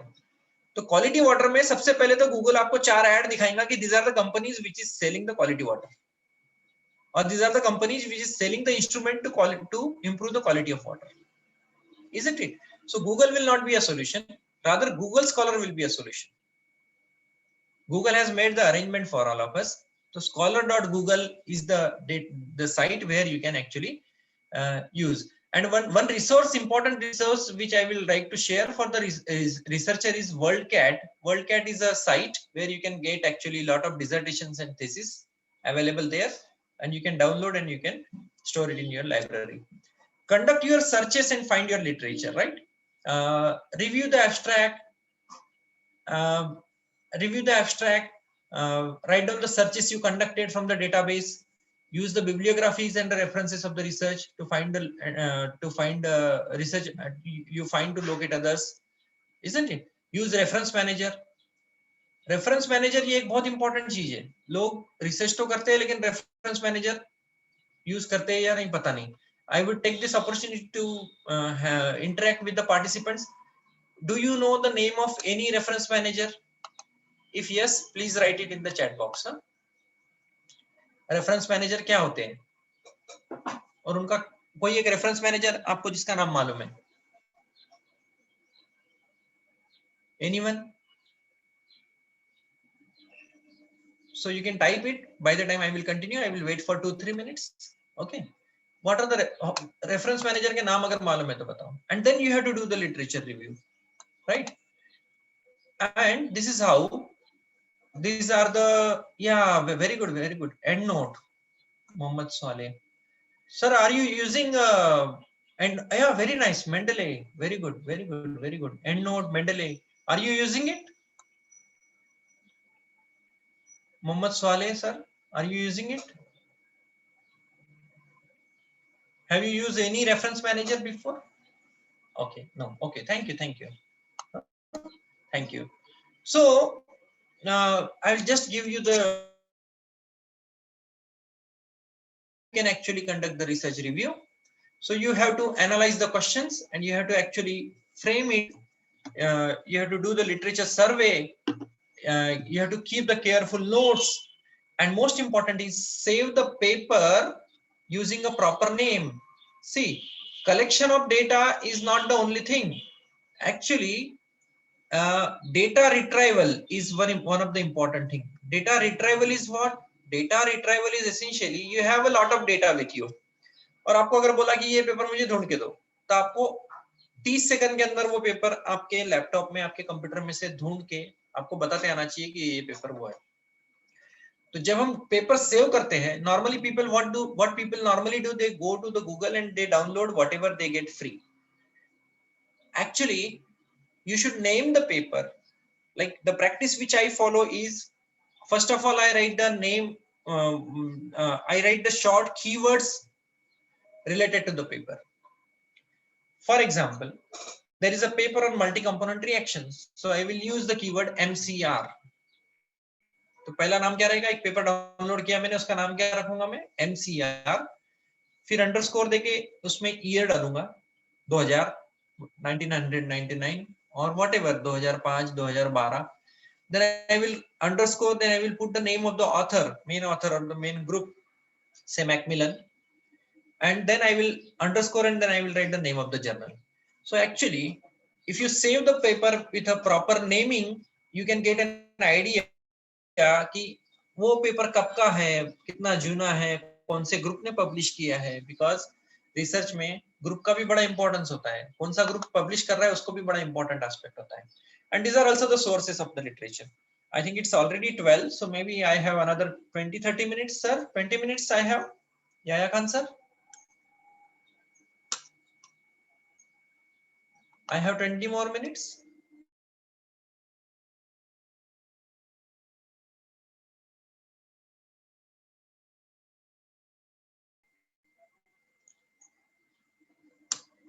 तो quality water में सबसे पहले तो Google आपको 4 ad दिखाएगा कि these are the companies which is selling the quality water, or these are the companies which is selling the instrument to improve the quality of water, isn't it? So Google will not be a solution, rather Google Scholar will be a solution. Google has made the arrangement for all of us. So scholar.google is the site where you can actually use. And one resource, important resource, which I will like to share for the researcher is WorldCat. WorldCat is a site where you can get actually a lot of dissertations and theses available there, and you can download and you can store it in your library. Conduct your searches and find your literature, right? Review the abstract. Write down the searches you conducted from the database. Use the bibliographies and the references of the research to find the research you find to locate others, isn't it? Use reference manager. Reference manager ये एक बहुत important चीज है. लोग research तो करते हैं लेकिन रेफरेंस मैनेजर यूज करते हैं या नहीं पता नहीं. I would take this opportunity to interact with the participants. Do you know the name of any reference manager? If yes, please write it in the chat box. Reference manager क्या होते हैं और उनका कोई एक रेफरेंस मैनेजर आपको जिसका नाम मालूम है? Anyone? So you can type it. By the time I will continue, I will wait for 2-3 minutes. Okay. What are the reference manager के नाम अगर मालूम है तो बताओ. And then you have to do the literature review, right? And this is how. These are the, yeah, very good, very good. EndNote, Mohammad Saleh. Sir, are you using and yeah, very nice, Mendeley. Very good, very good, very good. EndNote, Mendeley. Are you using it? Mohammad Saleh, sir, are you using it? Have you used any reference manager before? Okay, no. Okay, thank you, thank you. Thank you. So, I'll just give you the, you can actually conduct the research review. So you have to analyze the questions and you have to actually frame it. You have to do the literature survey. You have to keep the careful notes. And most important is save the paper using a proper name. See, collection of data is not the only thing. Actually, data retrieval is one of the important thing. Data retrieval is what? Data retrieval is essentially you have a lot of data with you. और आपको अगर बोला कि ये paper मुझे ढूंढ के दो, तो आपको 30 सेकंड के अंदर वो पेपर आपके लैपटॉप में, आपके कंप्यूटर में से ढूंढ के आपको बताते आना चाहिए कि ये पेपर वो है. तो जब हम पेपर सेव करते हैं, normally people what people normally do, they go to the Google and they download whatever they get free. Actually, you should name the paper. Like the practice which I follow is, first of all, I write the name, I write the short keywords related to the paper. For example, there is a paper on multi-component reactions. So I will use the keyword MCR. तो पहला नाम क्या रहेगा? एक paper download किया मैंने, उसका नाम क्या रखूंगा मैं? MCR. फिर अंडरस्कोर देके उसमें ईयर डालूंगा 2000, 1999 or whatever, 2005, 2012. Then I will underscore, then I will put the name of the author, main author or the main group, say Macmillan. And then I will underscore and then I will write the name of the journal. So actually, if you save the paper with a proper naming, you can get an idea कि वो paper कब का है, कितना जूना है, कौन से group ने पब्लिश किया है. बिकॉज रिसर्च में ग्रुप का भी बड़ा इंपॉर्टेंस होता है. कौन सा ग्रुप पब्लिश कर रहा है उसको भी बड़ा इंपॉर्टेंट एस्पेक्ट होता है. And these are also the sources of the literature. I think it's already 12, so maybe I have another 20-30 minutes, sir. 20 minutes I have. Yahya Khan, sir. I have 20 more minutes.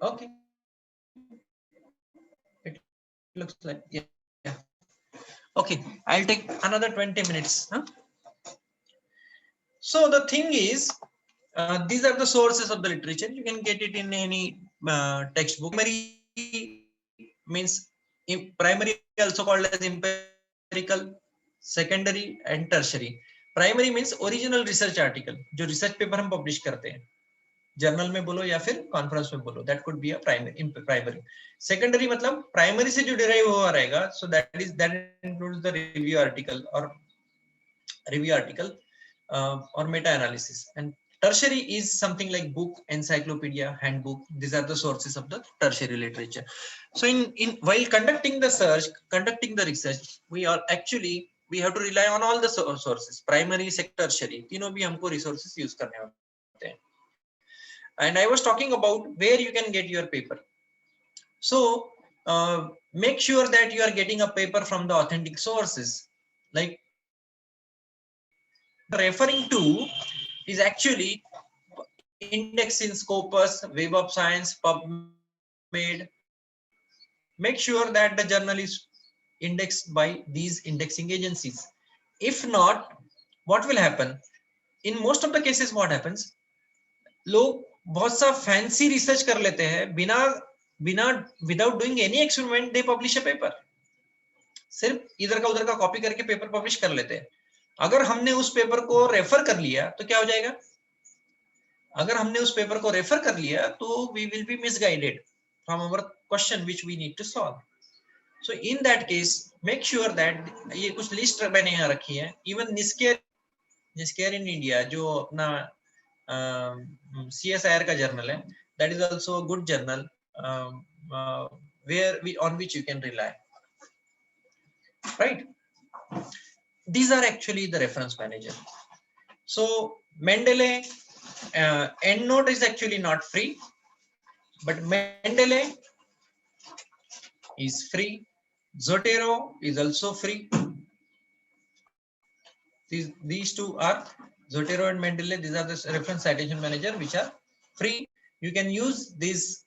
Okay. It looks like, yeah. Okay, I'll take another 20 minutes. Huh? So the thing is, these are the sources of the literature. You can get it in any textbook. Primary means primary, also called as empirical, secondary and tertiary. Primary means original research article, जो research paper हम publish करते हैं, journal में बोलो या फिर conference में बोलो, that could be a primary. Secondary मतलब primary से जो derive हुआ रहेगा, so that includes the review article or meta-analysis. And tertiary is something like book, encyclopedia, handbook. These are the sources of the tertiary literature. So while conducting the research, we have to rely on all the sources, primary, secondary, tertiary. तीनों भी हमको resources use करने होते हैं. And I was talking about where you can get your paper. So make sure that you are getting a paper from the authentic sources. Like referring to is actually index in Scopus, Web of Science, PubMed. Make sure that the journal is indexed by these indexing agencies. If not, what will happen? In most of the cases, what happens? लोग बहुत सा fancy research कर लेते हैं बिना बिना without doing any experiment they publish a paper. सिर्फ इधर का उधर का कॉपी करके पेपर पब्लिश कर लेते हैं. अगर हमने उस पेपर को रेफर कर लिया तो क्या हो जाएगा? अगर हमने उस पेपर को रेफर कर लिया तो we will be misguided from our question which we need to solve. So in that case make sure that ये कुछ लिस्ट मैंने यहाँ रखी है. इवन निस्केयर इन इंडिया जो अपना CSIR का जर्नल है, that is also a good journal on which you can rely, right? These are actually the reference manager. So Mendeley EndNote is actually not free, but Mendeley is free. Zotero is also free. These two are Zotero and Mendeley. These are the reference citation manager which are free. You can use this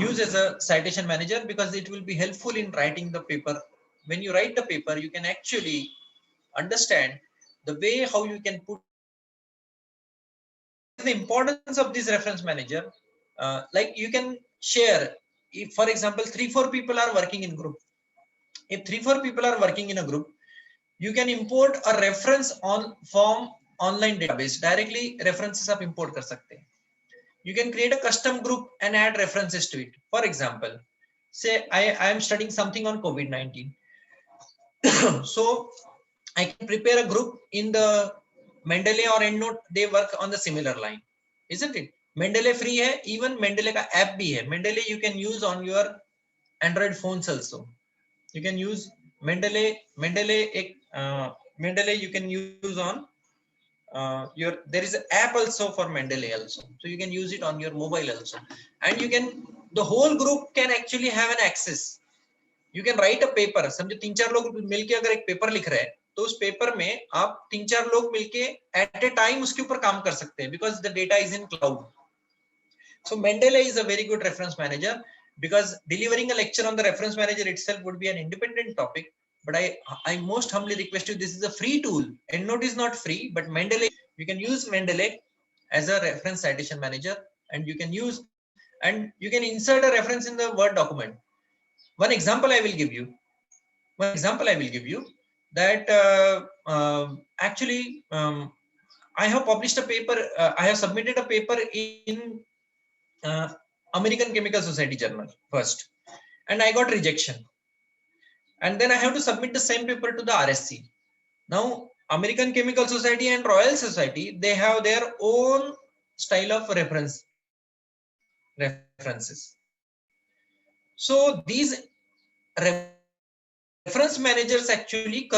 use as a citation manager because it will be helpful in writing the paper. When you write the paper, you can actually understand the way how you can put the importance of this reference manager. Like you can share, if for example 3-4 people are working in group. If 3-4 people are working in a group, you can import a reference on from online database. Directly references आप import कर सकते हैं. You can create a custom group and add references to it. For example, say I am studying something on COVID-19. So I can prepare a group in the Mendeley or EndNote. They work on the similar line, isn't it? Mendeley free है, even Mendeley का app भी है. Mendeley you can use on your Android phones also. You can use Mendeley you can use on there is an app also for Mendeley also, so you can use it on your mobile also, and you can the whole group can actually have an access. You can write a paper. समझो 3-4 लोग मिलके अगर एक paper लिख रहे हैं तो उस पेपर में आप 3-4 लोग मिलके at a time उसके ऊपर काम कर सकते हैं because the data is in cloud. So Mendeley is a very good reference manager because delivering a lecture on the reference manager itself would be an independent topic. But I most humbly request you, this is a free tool. EndNote is not free, but Mendeley, you can use Mendeley as a reference citation manager, and you can use and you can insert a reference in the Word document. One example I will give you that actually I have published a paper. I have submitted a paper in American Chemical Society journal first, and I got rejection. And then I have to submit the same paper to the RSC. Now, American Chemical Society and Royal Society, they have their own style of references. So these reference managers actually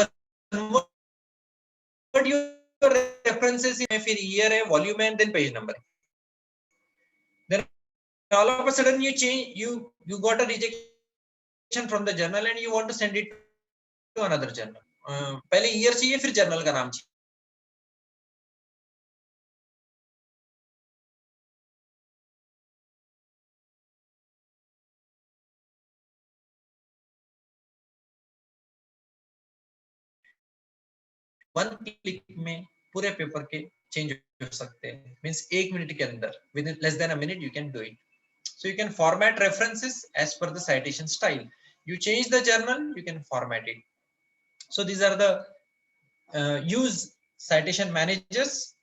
convert your references in a year, volume, and then page number. Then all of a sudden you change, you got a rejection from the journal and you want to send it to another journal. पहले year चाहिए फिर journal का नाम चाहिए. One click में पूरे paper के change हो सकते हैं. Means 1 minute के अंदर, within less than a minute you can do it. So you can format references as per the citation style. You change the journal, you can format it. So these are the use citation managers.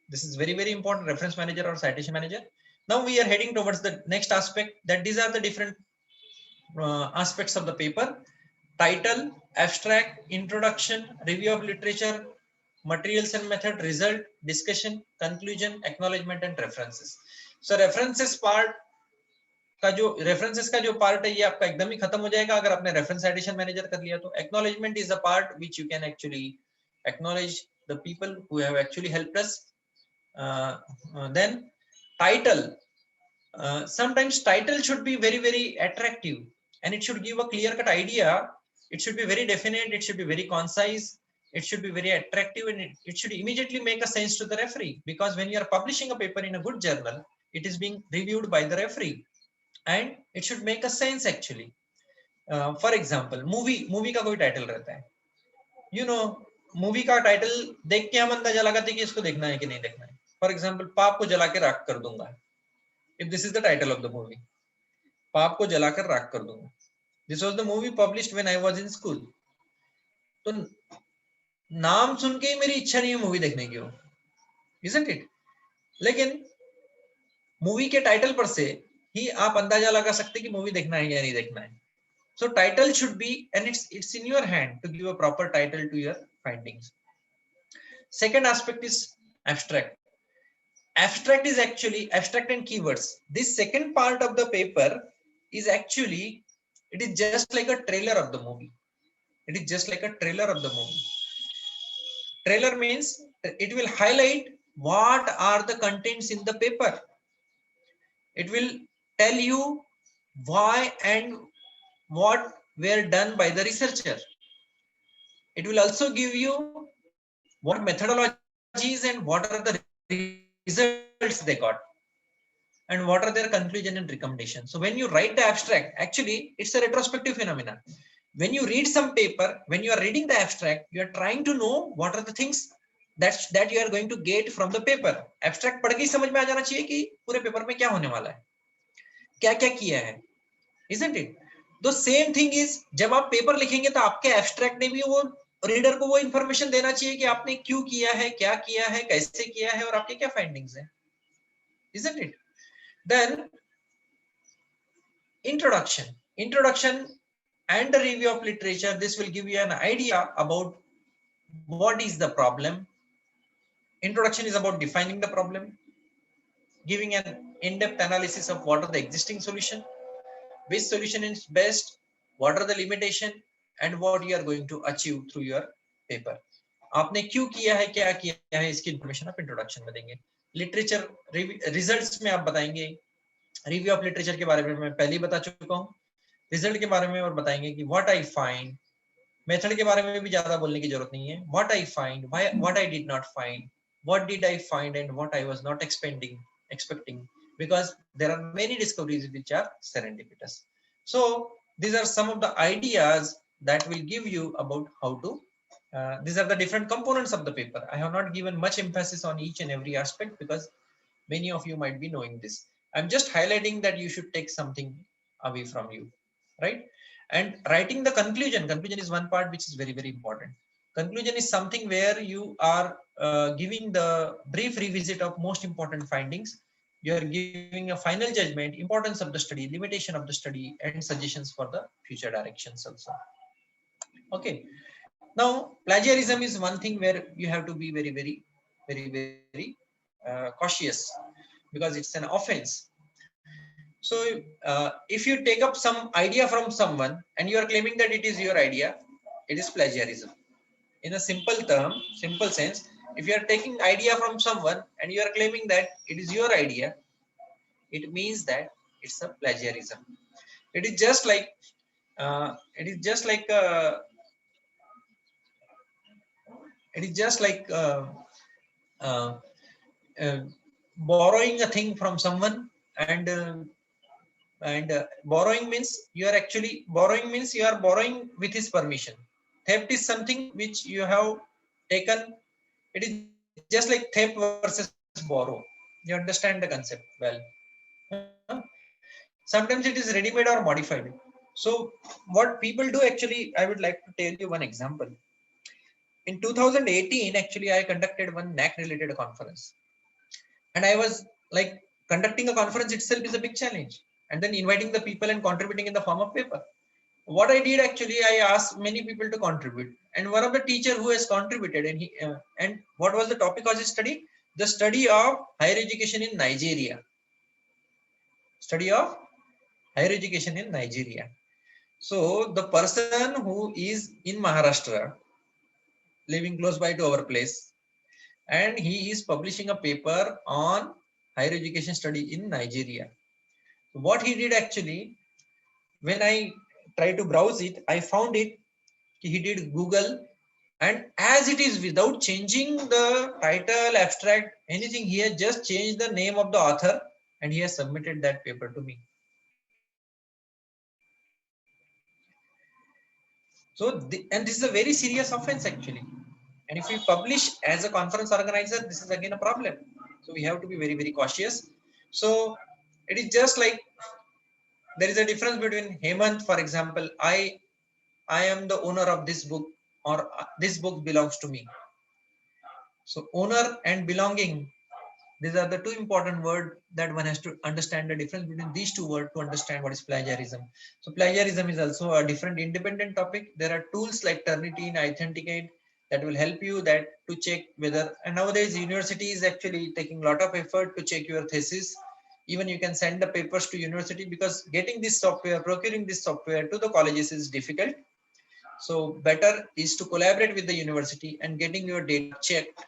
This is very, very important, reference manager or citation manager. Now we are heading towards the next aspect, that these are the different aspects of the paper: title, abstract, introduction, review of literature, materials and method, result, discussion, conclusion, acknowledgement and references. So references part का जो references का जो part है ये आपका एकदम ही खत्म हो जाएगा अगर आपने reference citation manager कर लिया तो. Acknowledgement is a part which you can actually acknowledge the people who have actually helped us. Then title, sometimes title should be very, very attractive and it should give a clear cut idea. It should be very definite, it should be very concise, it should be very attractive, and it should immediately make a sense to the referee, because when you are publishing a paper in a good journal, it is being reviewed by the referee and it should make a sense actually. For example, movie का कोई title रहता है, you know, movie का title देख के हम अंदाजा लगाते हैं कि इसको देखना है कि नहीं देखना है. फॉर एग्जाम्पल, पाप को जला के राख कर दूंगा, if this is the title of the movie, पाप को जलाकर राख कर दूंगा. This was the movie published when I was in school. तो नाम सुन के ही मेरी इच्छा नहीं है मूवी देखने की हो, isn't it? लेकिन मूवी के टाइटल पर से ही आप अंदाजा लगा सकते कि मूवी देखना है या नहीं देखना है. So title should be, and it's in your hand to give a proper title to your findings. Second aspect is abstract. Abstract is actually abstract and keywords. This second part of the paper is actually, it is just like a trailer of the movie. It is just like a trailer of the movie. Trailer means it will highlight what are the contents in the paper. It will tell you why and what were done by the researcher. It will also give you what methodologies and what are the results they got and what are their conclusion and recommendation. So when you write the abstract, actually it's a retrospective phenomenon. When you read some paper, when you are reading the abstract, you are trying to know what are the things that you are going to get from the paper. Abstract पढ़ के ही समझ में आ जाना चाहिए कि पूरे paper में क्या होने वाला है, क्या क्या किया है, isn't it? The same thing is, जब आप पेपर लिखेंगे तो आपके एब्स्ट्रैक्ट ने भी वो रीडर को वो इंफॉर्मेशन देना चाहिए कि आपने क्यों किया है, क्या किया है, कैसे किया है और आपके क्या फाइंडिंग्स हैं, isn't it? Then introduction and the review of literature. This will give you an idea about what is the problem. Introduction is about defining the problem, giving an in-depth analysis of what are the existing solution, which solution is best, what are the limitation, and what you are going to achieve through your paper. आपने क्यों किया है, क्या किया है, इसकी information आप introduction में देंगे. लिटरेचर रिजल्ट्स में आप बताएंगे, रिव्यू ऑफ लिटरेचर के बारे में मैं पहले ही बता चुका हूँ. रिजल्ट के बारे में और बताएंगे कि व्हाट आई फाइंड. मेथड के बारे में भी ज्यादा बोलने की जरूरत नहीं है. What I find, what I did not find, what did I find and what I was not expecting, because there are many discoveries which are serendipitous. So these are some of the ideas that will give you about how to, these are the different components of the paper. I have not given much emphasis on each and every aspect because many of you might be knowing this. I'm just highlighting that you should take something away from you, right? And writing the conclusion is one part which is very, very important. Conclusion is something where you are giving the brief revisit of most important findings. You are giving a final judgment, importance of the study, limitation of the study, and suggestions for the future directions also. Okay. Now, plagiarism is one thing where you have to be very, very, very, very cautious because it's an offense. So, if you take up some idea from someone and you are claiming that it is your idea, it is plagiarism. In a simple term, simple sense, if you are taking idea from someone and you are claiming that it is your idea, it means that it's a plagiarism. It is just like borrowing a thing from someone, and borrowing means you are borrowing with his permission. Theft is something which you have taken. It is just like theft versus borrow. You understand the concept well. Sometimes it is ready-made or modified. So what people do actually, I would like to tell you one example. In 2018, actually, I conducted one NAAC related conference. And I was like, conducting a conference itself is a big challenge. And then inviting the people and contributing in the form of paper. What I did actually, I asked many people to contribute. And one of the teacher who has contributed, and what was the topic of his study? The study of higher education in Nigeria. Study of higher education in Nigeria. So the person who is in Maharashtra, living close by to our place, and he is publishing a paper on higher education study in Nigeria. What he did actually, when I tried to browse it, I found it. He did Google And as it is, without changing the title, abstract, anything, he has just changed the name of the author and he has submitted that paper to me. So, and this is a very serious offense actually. And if we publish as a conference organizer, this is again a problem. So we have to be very, very cautious. So it is just like there is a difference between Hemant, for example, I am the owner of this book, or this book belongs to me. So owner and belonging, these are the two important words that one has to understand the difference between these two words to understand what is plagiarism. So plagiarism is also a different independent topic. There are tools like Turnitin, Authenticate that will help you that to check whether, and nowadays university is actually taking a lot of effort to check your thesis. Even you can send the papers to university, because getting this software, procuring this software to the colleges is difficult. So better is to collaborate with the university and getting your data checked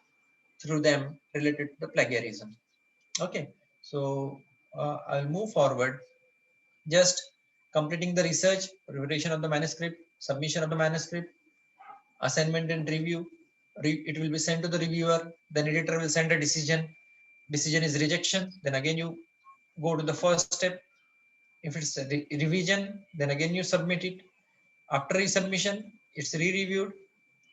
through them related to the plagiarism. Okay, so I'll move forward. Just completing the research, preparation of the manuscript, submission of the manuscript, assignment and review. It will be sent to the reviewer. Then editor will send a decision. Decision is rejection. Then again you go to the first step. If it's a revision, then again you submit it. After resubmission, it's re-reviewed.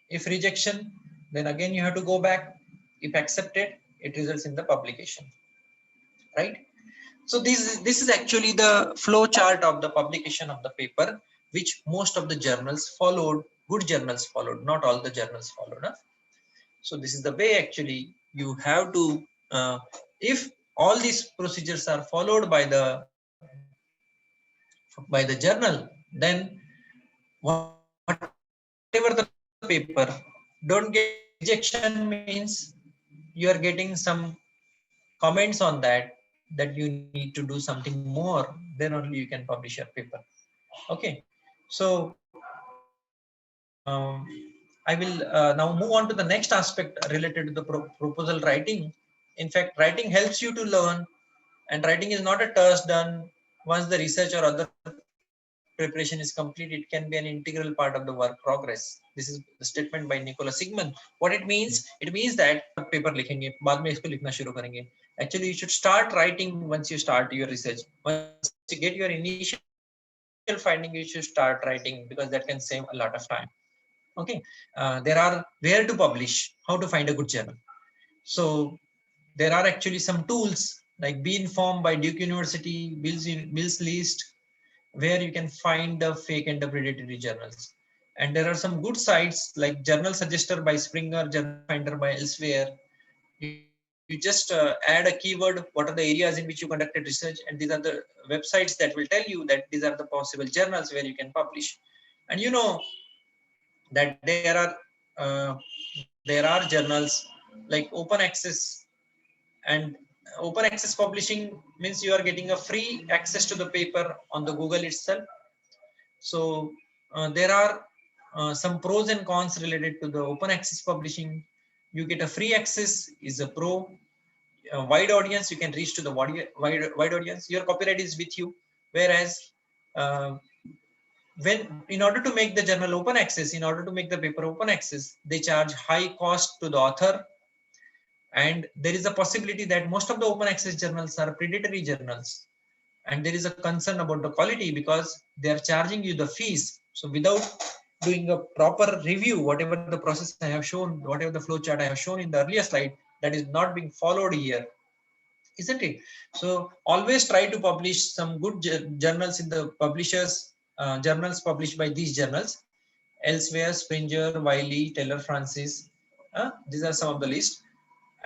If rejection, then again you have to go back. If accepted, it results in the publication, right? So this is actually the flow chart of the publication of the paper, which most of the journals followed. Good journals followed, not all the journals followed. Huh? So this is the way actually you have to, if all these procedures are followed by the journal, then whatever the paper, don't get rejection means you are getting some comments on that you need to do something more, then only you can publish your paper. Okay, so I will now move on to the next aspect related to the proposal writing. In fact, writing helps you to learn, and writing is not a task done once the research or other preparation is complete. It can be an integral part of the work progress. This is the statement by Nicholas Sigmund. What it means that paper लिखेंगे, बाद में इसको लिखना शुरू करेंगे. Actually, you should start writing once you start your research. Once you get your initial finding, you should start writing, because that can save a lot of time. Okay, there are where to publish, how to find a good journal. So there are actually some tools like Be Informed by Duke University, Bill's List, where you can find the fake and the predatory journals. And there are some good sites like Journal Suggester by Springer, Journal Finder by Elsewhere. You just add a keyword, what are the areas in which you conducted research, and these are the websites that will tell you that these are the possible journals where you can publish. And you know that there are journals like open access, and open access publishing means you are getting a free access to the paper on the Google itself. So there are some pros and cons related to the open access publishing. You get a free access is a pro. Wide audience, you can reach to the wide audience. Your copyright is with you. Whereas when in order to make the journal open access, in order to make the paper open access, they charge high cost to the author. And there is a possibility that most of the open access journals are predatory journals. And there is a concern about the quality because they are charging you the fees. So without doing a proper review, whatever the process I have shown, whatever the flow chart I have shown in the earlier slide, that is not being followed here, isn't it? So always try to publish some good journals in the publishers, journals published by these journals. Elsewhere, Springer, Wiley, Taylor Francis, these are some of the list.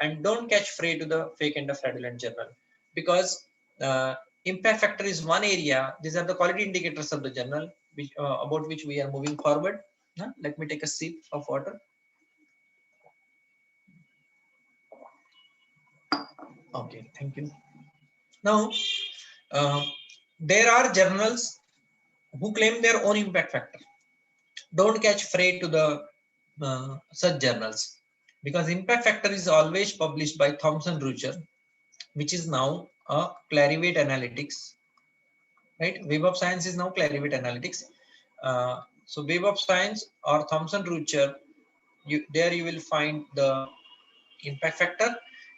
And don't catch prey to the fake and the fraudulent journal, because impact factor is one area. These are the quality indicators of the journal, which about which we are moving forward. Let me take a sip of water. Okay, thank you. Now, there are journals who claim their own impact factor. Don't catch prey to the such journals, because impact factor is always published by Thomson Reuters, which is now Clarivate Analytics, right? Web of Science is now Clarivate Analytics. So Web of Science or Thomson Reuters, there you will find the impact factor.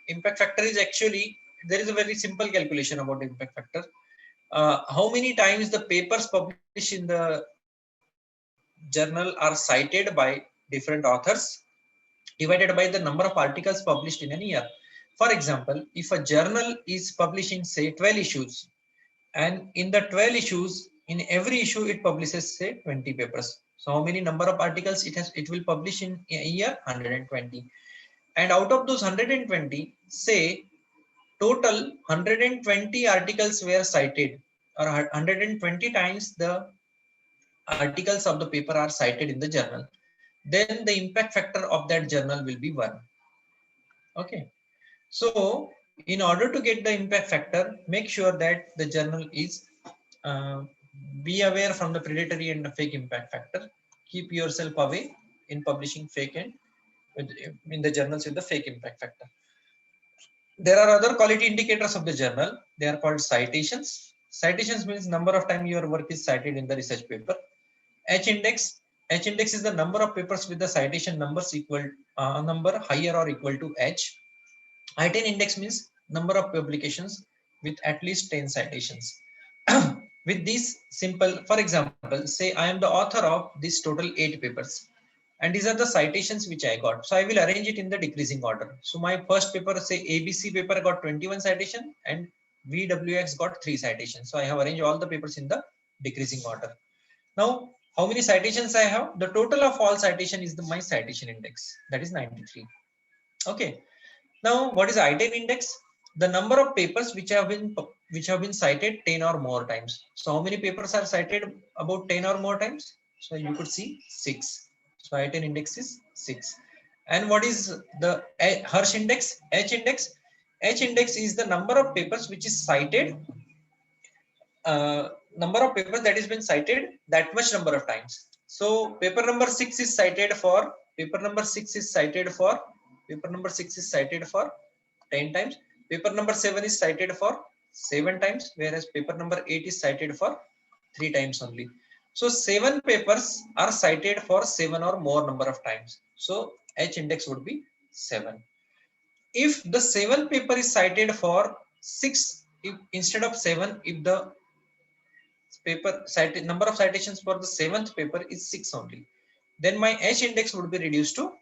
Impact factor is actually, there is a very simple calculation about impact factor. How many times the papers published in the journal are cited by different authors divided by the number of articles published in a year. For example, if a journal is publishing say 12 issues, and in the 12 issues, in every issue it publishes say 20 papers. So how many number of articles it will publish in a year? 120. And out of those 120, say total 120 articles were cited, or 120 times the articles of the paper are cited in the journal, then the impact factor of that journal will be 1. Okay. So in order to get the impact factor, make sure that the journal is, be aware from the predatory and the fake impact factor. Keep yourself away in publishing fake and in the journals with the fake impact factor. There are other quality indicators of the journal. They are called citations. Citations means number of times your work is cited in the research paper. H-index. H-index is the number of papers with the citation numbers equal, number higher or equal to H. I-10 index means number of publications with at least 10 citations. With these simple, for example, say I am the author of this total 8 papers, and these are the citations which I got. So I will arrange it in the decreasing order. So my first paper, say ABC paper, got 21 citation and VWX got 3 citations. So I have arranged all the papers in the decreasing order. Now, how many citations I have? The total of all citation is my citation index, that is 93. Okay. Now, what is I-10 index? The number of papers which have been cited 10 or more times. So how many papers are cited about 10 or more times? So you could see 6. So I-10 index is 6. And what is the Hirsch index? H index. H index is the number of papers which is cited, number of papers that has been cited that much number of times. So paper number 6 is cited for, paper number 6 is cited for 10 times. Paper number 7 is cited for 7 times, whereas paper number 8 is cited for 3 times only. So 7 papers are cited for 7 or more number of times. So H index would be 7. If the 7th paper is cited for 6, instead of 7, if the paper cited number of citations for the 7th paper is 6 only, then my H index would be reduced to,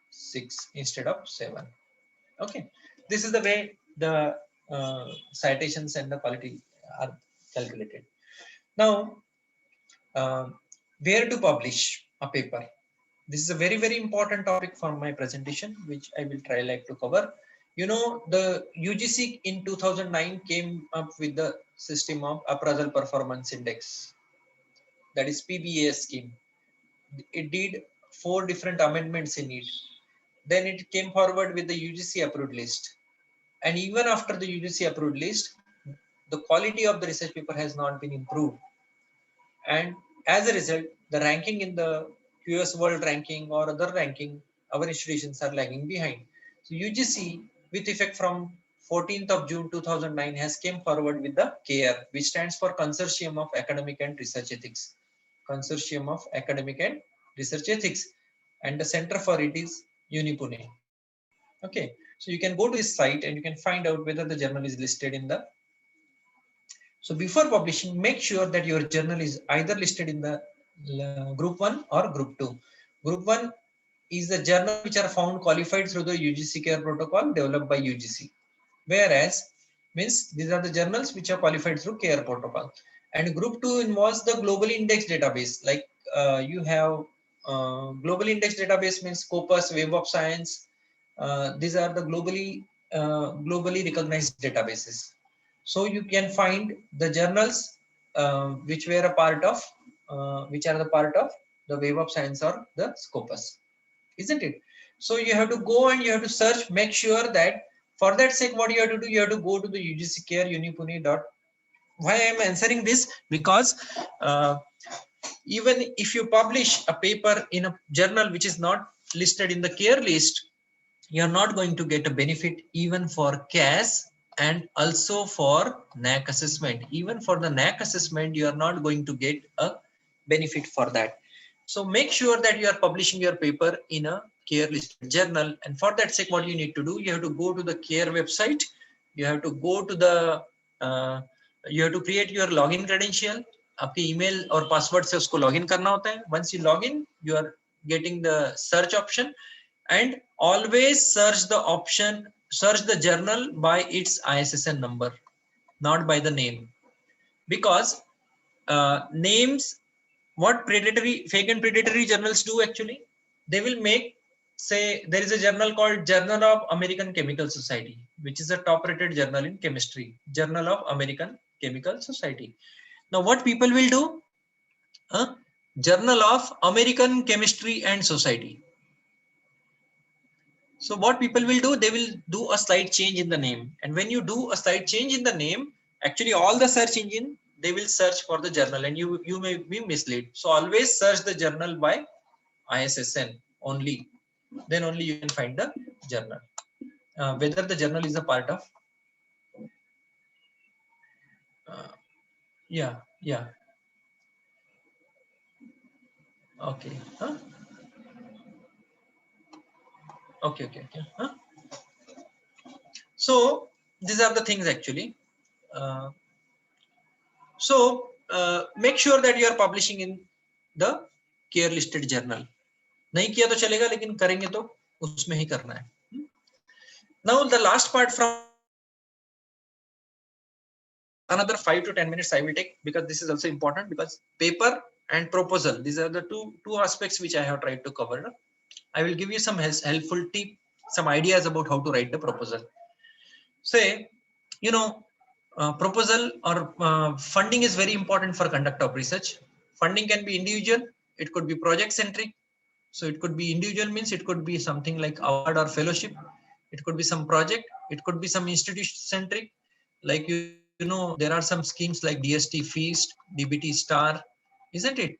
6 instead of 7. Okay, this is the way the citations and the quality are calculated. Now, where to publish a paper? This is a very, very important topic for my presentation, which I will try like to cover. You know, the UGC in 2009 came up with the system of appraisal performance index, that is PBA scheme. It did 4 different amendments in it. Then it came forward with the UGC approved list. And even after the UGC approved list, the quality of the research paper has not been improved. And as a result, the ranking in the QS World ranking or other ranking, our institutions are lagging behind. So UGC, with effect from 14th of June 2009, has came forward with the CARE, which stands for Consortium of Academic and Research Ethics. Consortium of Academic and Research Ethics. And the center for it is UniPune. Okay, so you can go to this site and you can find out whether the journal is listed in the. So before publishing, make sure that your journal is either listed in the group 1 or group 2. Group 1 is the journal which are found qualified through the UGC CARE protocol developed by UGC. Whereas, means these are the journals which are qualified through CARE protocol. And group 2 involves the globally indexed database. Like you have global index database means Scopus, Web of Science. These are the globally recognized databases. So you can find the journals which were a part of, which are the part of the Web of Science or the Scopus, isn't it? So you have to go and you have to search. Make sure that for that sake, what you have to do, you have to go to the UGC CARE Unipune. Why I am answering this? Because even if you publish a paper in a journal which is not listed in the CARE list, you are not going to get a benefit even for CAS and also for NAC assessment. Even for the NAC assessment, you are not going to get a benefit for that. So make sure that you are publishing your paper in a CARE listed journal. And for that sake, what you need to do, you have to go to the CARE website. You have to go to the, you have to create your login credential. आपके email और password से उसको login करना होता है. Once you log in, you are getting the search option, and always search the journal by its ISSN number, not by the name, because names, what fake and predatory journals do actually, they will make, say there is a journal called Journal of American Chemical Society, which is a top rated journal in chemistry, Journal of American Chemical Society. Now what people will do, Journal of American Chemistry and Society. So what people will do, they will do a slight change in the name. And when you do a slight change in the name, actually all the search engine, they will search for the journal, and you may be misled. So always search the journal by ISSN only. Then only you can find the journal. Whether the journal is a part of, yeah. Okay. Huh? Okay. Huh? So these are the things actually. Make sure that you are publishing in the CARE listed journal. नहीं किया तो चलेगा, लेकिन करेंगे तो उसमें ही करना है. Now the last part, from another 5 to 10 minutes I will take, because this is also important, because paper and proposal, these are the two aspects which I have tried to cover. I will give you some helpful tip, some ideas about how to write the proposal. Say, proposal or funding is very important for conduct of research. Funding can be individual, it could be project centric. So it could be individual, means it could be something like award or fellowship. It could be some project. It could be some institution centric. Like, there are some schemes like DST Feast, DBT Star, isn't it?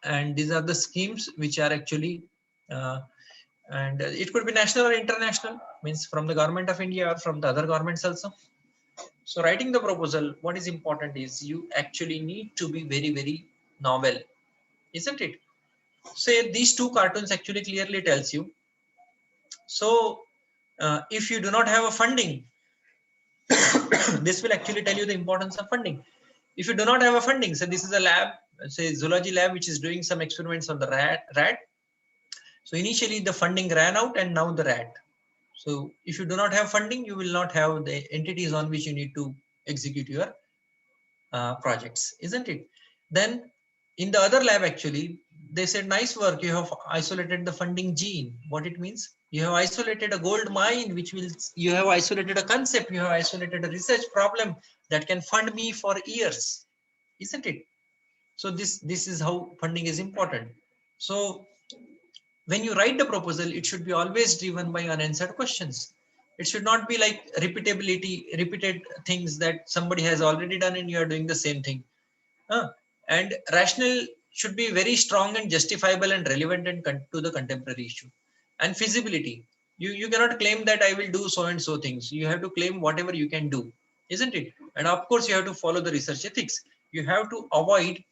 And these are the schemes which are actually, and it could be national or international, means from the government of India or from the other governments also. So writing the proposal, what is important is you actually need to be very, very novel, isn't it? Say these two cartoons actually clearly tells you. So if you do not have a funding, this will actually tell you the importance of funding. If you do not have a funding, so this is a lab, say zoology lab, which is doing some experiments on the rat. So initially the funding ran out, and now the rat. So if you do not have funding, you will not have the entities on which you need to execute your projects, isn't it? Then in the other lab, actually, they said, nice work, you have isolated the funding gene. What it means? You have isolated a gold mine, you have isolated a concept, you have isolated a research problem that can fund me for years, isn't it? So this is how funding is important. So when you write the proposal, it should be always driven by unanswered questions. It should not be like repeated things that somebody has already done and you are doing the same thing. And rational should be very strong and justifiable and relevant and to the contemporary issue. And feasibility. You cannot claim that I will do so and so things. You have to claim whatever you can do, isn't it? And of course, you have to follow the research ethics. You have to avoid,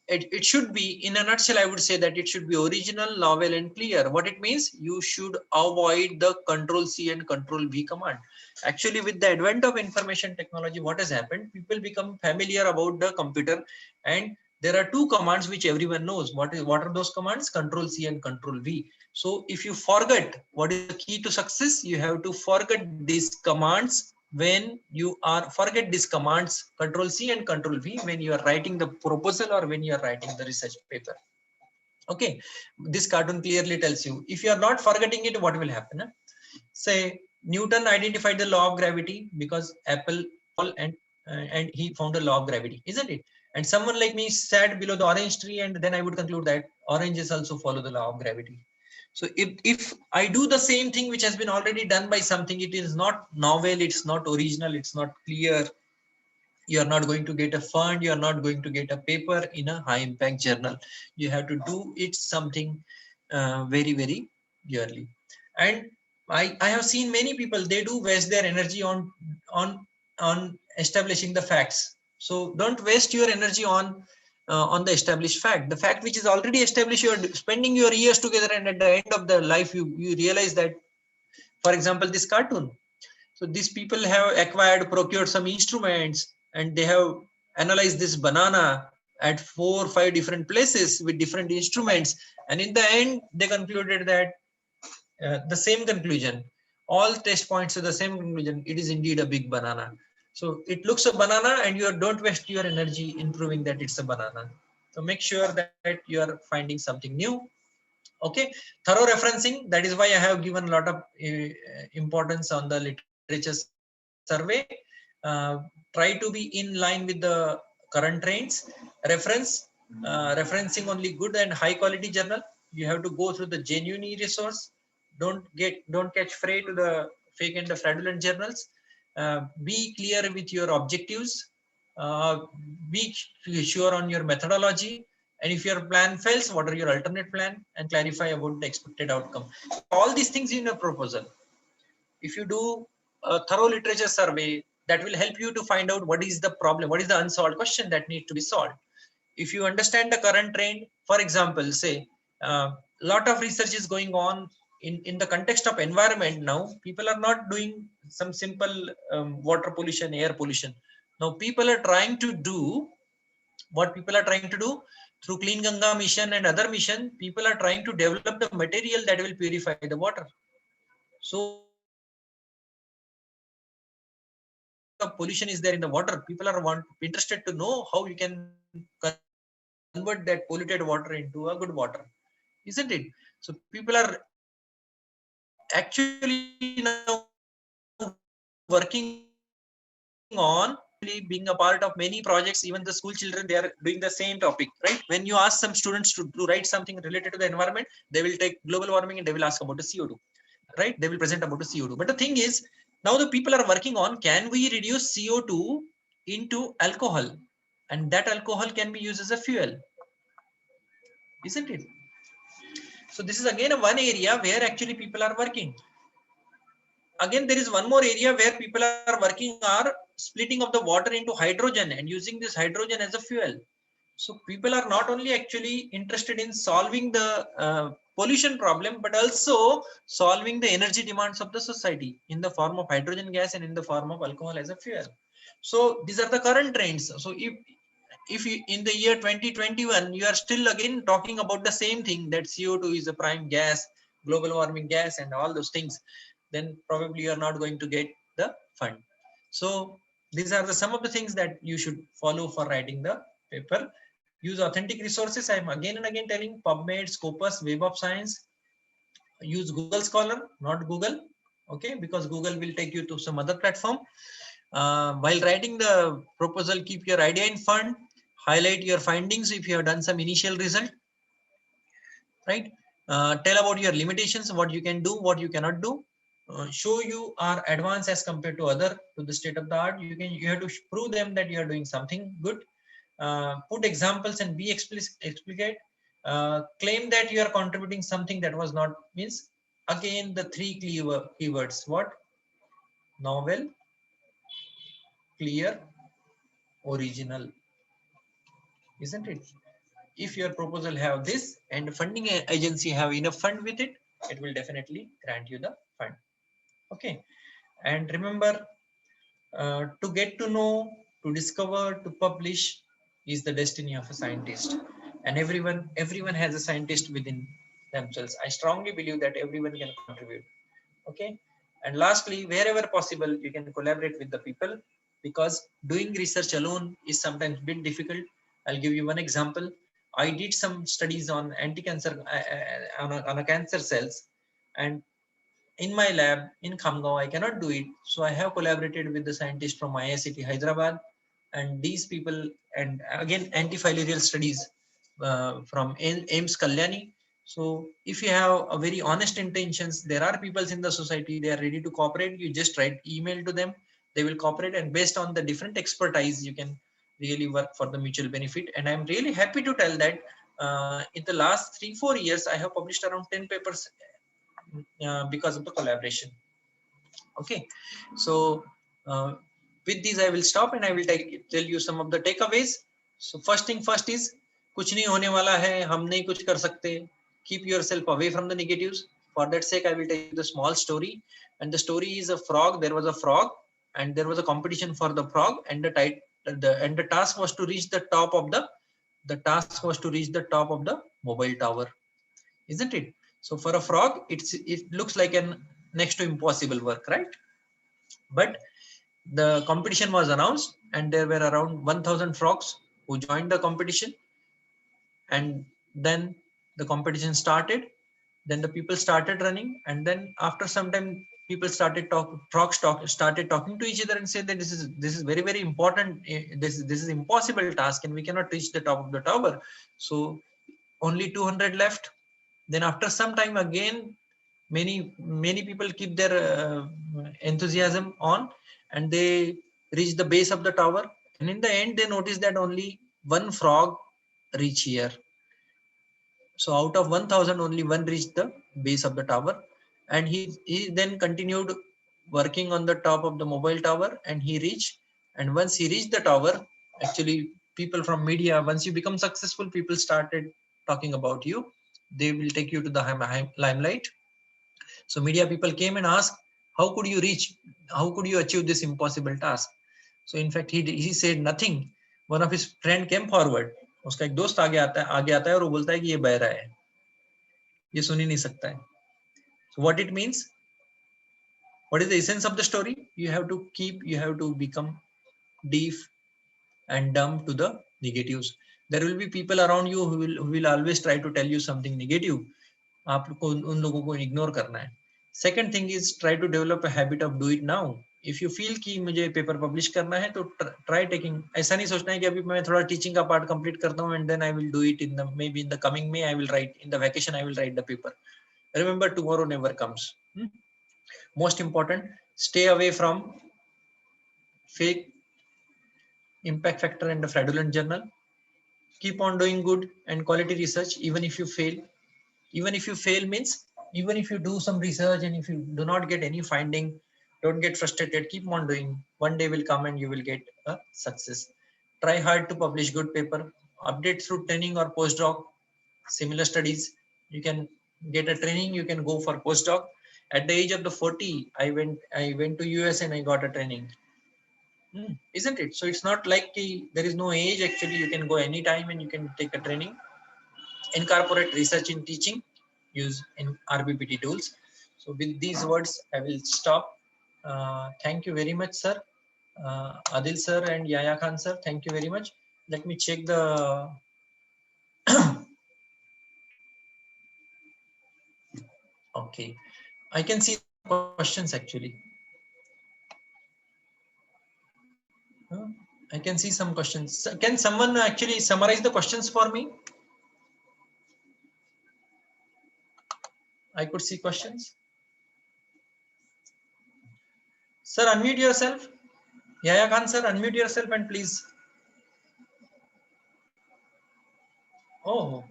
it should be, in a nutshell, I would say that it should be original, novel, and clear. What it means, you should avoid the Control-C and Control-V command. Actually, with the advent of information technology, what has happened? People become familiar about the computer, and there are two commands which everyone knows. What are those commands? Control-C and Control-V. So if you forget what is the key to success, you have to forget these commands when you are Control-C and Control-V when you are writing the proposal or when you are writing the research paper. Okay, this cartoon clearly tells you. If you are not forgetting it, what will happen? Say Newton identified the law of gravity because Apple and he found a law of gravity, isn't it? And someone like me sat below the orange tree, and then I would conclude that oranges also follow the law of gravity. So if I do the same thing which has been already done by something, it is not novel, it's not original, it's not clear. You are not going to get a fund, you are not going to get a paper in a high impact journal. You have to do it something very, very clearly. And I have seen many people, they do waste their energy on establishing the facts. So don't waste your energy on on the established fact. The fact which is already established, you are spending your years together, and at the end of the life, you realize that, for example, this cartoon. So these people have procured some instruments, and they have analyzed this banana at 4 or 5 different places with different instruments. And in the end, they concluded that the same conclusion, all test points to the same conclusion, it is indeed a big banana. So it looks a banana, and you don't waste your energy in proving that it's a banana. So make sure that you are finding something new. Okay, thorough referencing. That is why I have given a lot of importance on the literature survey. Try to be in line with the current trends. Referencing only good and high quality journal. You have to go through the genuine resource. Don't catch prey to the fake and the fraudulent journals. Be clear with your objectives. Be sure on your methodology. And if your plan fails, what are your alternate plan, and clarify about the expected outcome. All these things in a proposal. If you do a thorough literature survey, that will help you to find out what is the problem, what is the unsolved question that needs to be solved. If you understand the current trend, for example, say a lot of research is going on in the context of environment. Now people are not doing some simple water pollution, air pollution. Now people are trying to do what people are trying to do through Clean Ganga mission and other mission. People are trying to develop the material that will purify the water. So pollution is there in the water. People are interested to know how you can convert that polluted water into a good water, isn't it? So people are actually now working on being a part of many projects. Even the school children, they are doing the same topic, right? When you ask some students to write something related to the environment, they will take global warming and they will ask about the CO2, right? They will present about the CO2. But the thing is, now the people are working on, can we reduce CO2 into alcohol? And that alcohol can be used as a fuel, isn't it? So this is again one area where actually people are working. Again, there is one more area where people are working, are splitting of the water into hydrogen and using this hydrogen as a fuel. So people are not only actually interested in solving the pollution problem, but also solving the energy demands of the society in the form of hydrogen gas and in the form of alcohol as a fuel. So these are the current trends. So if you, in the year 2021, you are still again talking about the same thing, that CO2 is a prime gas, global warming gas, and all those things, then probably you are not going to get the fund. So these are some of the things that you should follow for writing the paper. Use authentic resources. I am again and again telling PubMed, Scopus, Web of Science. Use Google Scholar, not Google, okay? Because Google will take you to some other platform. While writing the proposal, keep your idea in front. Highlight your findings if you have done some initial result, right? Tell about your limitations, what you can do, what you cannot do. Show you are advanced as compared to the state of the art. You have to prove them that you are doing something good. Put examples and be explicate. Claim that you are contributing something that was not, means again the three keywords. What? Novel, clear, original, isn't it? If your proposal have this and funding agency have enough fund with it, it will definitely grant you the fund. Okay. And remember, to get to know, to discover, to publish is the destiny of a scientist. And everyone has a scientist within themselves. I strongly believe that everyone can contribute. Okay. And lastly, wherever possible, you can collaborate with the people, because doing research alone is sometimes a bit difficult. I'll give you one example. I did some studies on anti-cancer, on a cancer cells, and in my lab in Khamgaon, I cannot do it. So I have collaborated with the scientists from IICT Hyderabad, and these people, and again, anti-filarial studies from AIMS Kalyani. So if you have a very honest intentions, there are people in the society, they are ready to cooperate. You just write email to them, they will cooperate, and based on the different expertise, you can really work for the mutual benefit. And I'm really happy to tell that in the last 3-4 years, I have published around 10 papers because of the collaboration. Okay, so with these I will stop, and I will tell you some of the takeaways. So first thing first is कुछ नहीं होने वाला है, हम नहीं कुछ कर सकते. Keep yourself away from the negatives. For that sake, I will tell you the small story. And the story is a frog. There was a frog, and there was a competition for the frog, and the task was to reach the top of the mobile tower, isn't it? So for a frog, it looks like an next to impossible work, right? But the competition was announced, and there were around 1,000 frogs who joined the competition. And then the competition started. Then the people started running, and then after some time, frogs started talking to each other and said that this is very, very important. This is impossible task, and we cannot reach the top of the tower. So only 200 left. Then after some time again, many people keep their enthusiasm on, and they reach the base of the tower. And in the end, they notice that only one frog reach here. So out of 1,000, only one reached the base of the tower, and he then continued working on the top of the mobile tower, and he reached. And once he reached the tower, actually people from media, once you become successful, people started talking about you. They will take you to the limelight. So media people came and asked, how could you reach? How could you achieve this impossible task? So in fact, he said nothing. One of his friend came forward. उसका एक दोस्त आगे आता है और वो बोलता है कि ये बहरा है, ये सुन ही नहीं सकता है. So what it means? What is the essence of the story? You have to become deaf and dumb to the negatives. There will be people around you who will always try to tell you something negative. आपको उन लोगों को ignore करना है. Second thing is try to develop a habit of do it now. If you feel कि मुझे paper publish करना है तो try taking. ऐसा नहीं सोचना है कि अभी मैं थोड़ा टीचिंग का पार्ट कंप्लीट करता हूँ and then I will do it maybe in the coming May I will write, in the vacation I will write the paper. Remember, tomorrow never comes. Most important, stay away from fake, impact factor and the fraudulent journal. Keep on doing good and quality research even if you fail. Even if you fail means, even if you do some research and if you do not get any finding, don't get frustrated, keep on doing. One day will come and you will get a success. Try hard to publish good paper. Update through training or postdoc, similar studies. You can get a training, you can go for postdoc. At the age of the 40, I went to US and I got a training. Isn't it? So it's not like there is no age. Actually, you can go anytime and you can take a training. Incorporate research in teaching, use in RBPT tools. So with these words, I will stop. Thank you very much, sir. Adil sir and Yahya Khan sir, thank you very much. Let me check the okay. I can see questions actually. I can see some questions. Can someone actually summarize the questions for me? I could see questions. Sir, unmute yourself. Yahya Khan sir, unmute yourself and please. Oh,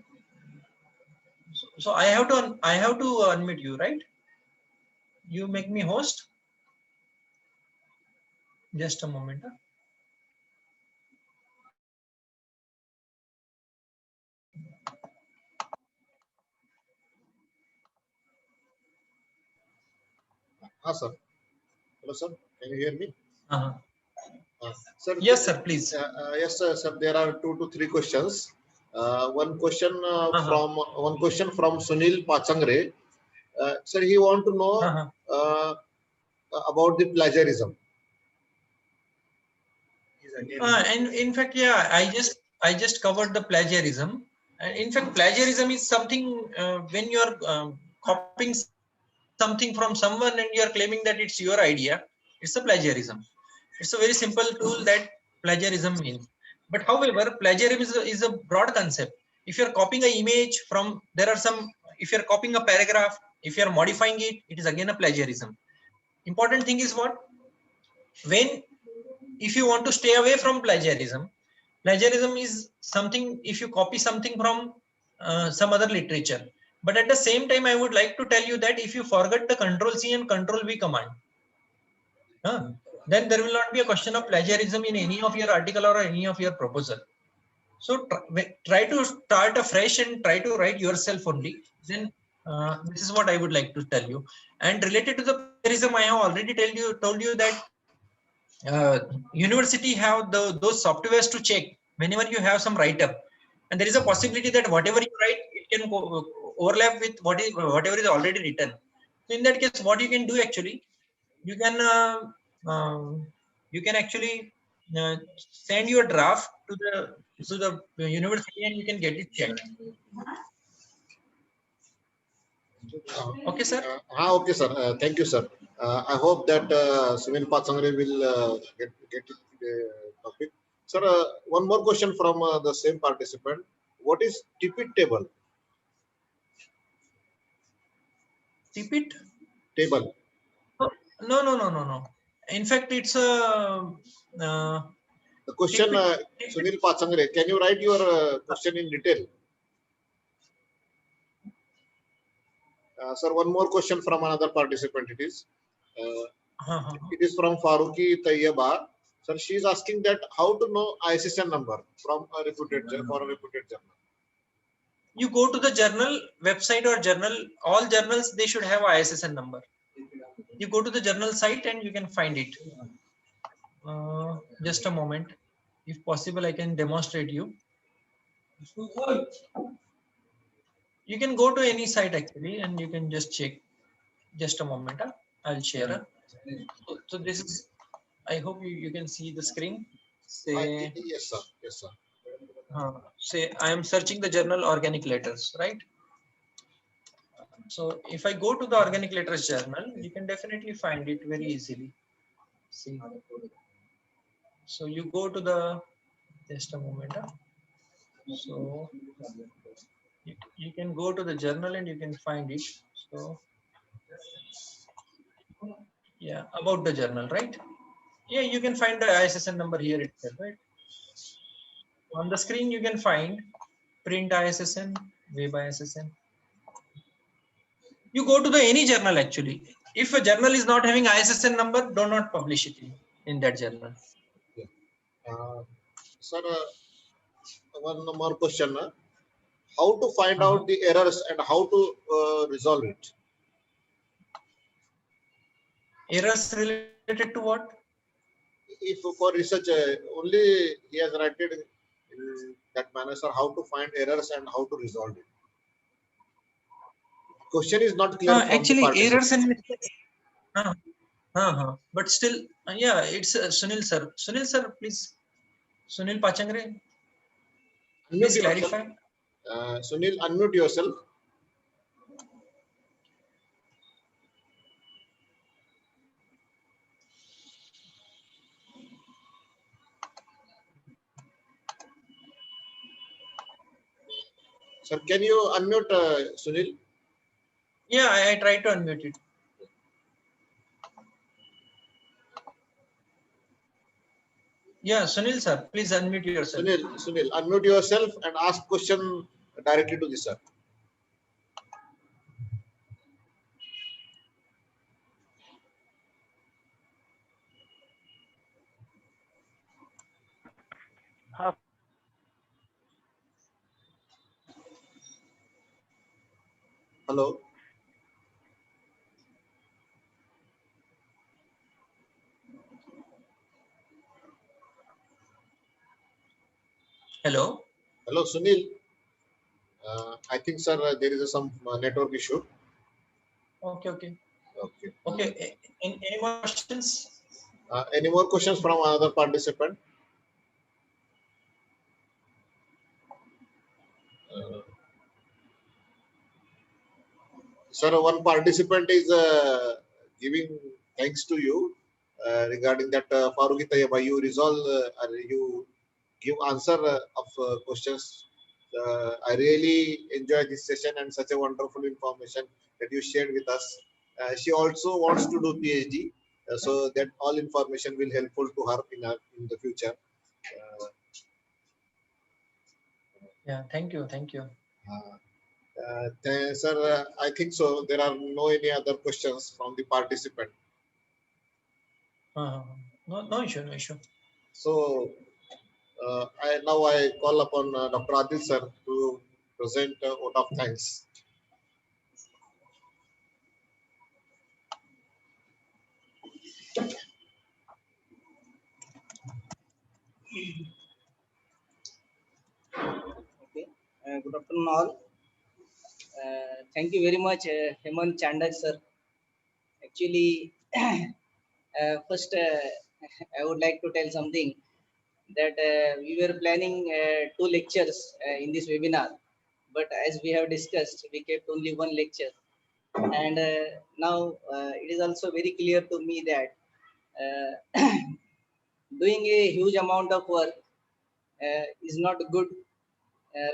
so I have to unmute you, right? You make me host. Just a moment. Sir. Hello, sir. Can you hear me? Sir, yes, sir. Please. Yes, sir. There are 2 to 3 questions. One question from Sunil Pachangre. Sir, he want to know about the plagiarism. And in fact, yeah, I just covered the plagiarism. In fact, plagiarism is something when you are copying something from someone and you are claiming that it's your idea. It's a plagiarism. It's a very simple tool that plagiarism means. But however, plagiarism is a broad concept. If you're copying an image from, if you're copying a paragraph, if you're modifying it, it is again a plagiarism. Important thing is what? If you want to stay away from plagiarism is something, if you copy something from some other literature. But at the same time, I would like to tell you that if you forget the Control-C and Control-V command, then there will not be a question of plagiarism in any of your article or any of your proposal. So try to start afresh and try to write yourself only. Then this is what I would like to tell you. And related to the plagiarism, I have already told you that university have those softwares to check whenever you have some write up, and there is a possibility that whatever you write, it can overlap with whatever is already written. So in that case, what you can do actually, you can actually send your draft to the university and you can get it checked. Okay, sir. Okay, sir. Thank you, sir. I hope that Sunil Patsangre will get it topic. Sir, one more question from the same participant. What is TPIT table? TPIT? Table. No. In fact, it's a The question, Sunil Patsangre, can you write your question in detail? Sir, one more question from another participant. It is from Faruqi Tayyaba. Sir, she is asking that how to know ISSN number from a reputed journal. You go to the journal website or journal, all journals, they should have ISSN number. You go to the journal site and you can find it. Just a moment. If possible, I can demonstrate you. You can go to any site actually and you can just check. Just a moment. I'll share. So this is, I hope you can see the screen. Say, Yes, sir. Yes, sir. Say I am searching the journal organic letters, right? So if I go to the organic letters journal, you can definitely find it very easily. See. So you go to the, just a moment. So you can go to the journal and you can find it. So yeah, about the journal, right? Yeah, you can find the ISSN number here itself, right? On the screen, you can find print ISSN, web ISSN. You go to the any journal actually. If a journal is not having ISSN number, do not publish it in that journal. Sir, one more question. How to find out the errors and how to resolve it? Errors related to what? If for research only he has written in that manner, sir, how to find errors and how to resolve it? Question is not clear. Actually, errors and mistakes. But still, yeah, it's Sunil sir. Sunil sir, please. Sunil Pachangre, please clarify. Sunil, unmute yourself. Sir, can you unmute Sunil? Yeah, I tried to unmute it. Yeah, Sunil sir, please unmute yourself. Sunil, unmute yourself and ask question directly to the sir. Hello. Hello. Hello, Sunil. I think, sir, there is some network issue. Okay. Any more questions? Any more questions from another participant? Sir, one participant is giving thanks to you regarding that Faruqi Tayyaba, you resolve, you give answer of questions. I really enjoy this session and such a wonderful information that you shared with us. She also wants to do PhD, so that all information will helpful to her in the future. Yeah, thank you. Sir, I think so. There are no any other questions from the participant. No issue. So, I call upon Dr. Adil sir to present a vote of thanks. Okay. Good afternoon, all. Thank you very much, Hemant Chandak sir. Actually, first, I would like to tell something that we were planning two lectures in this webinar, but as we have discussed, we kept only one lecture. And now it is also very clear to me that doing a huge amount of work is not good,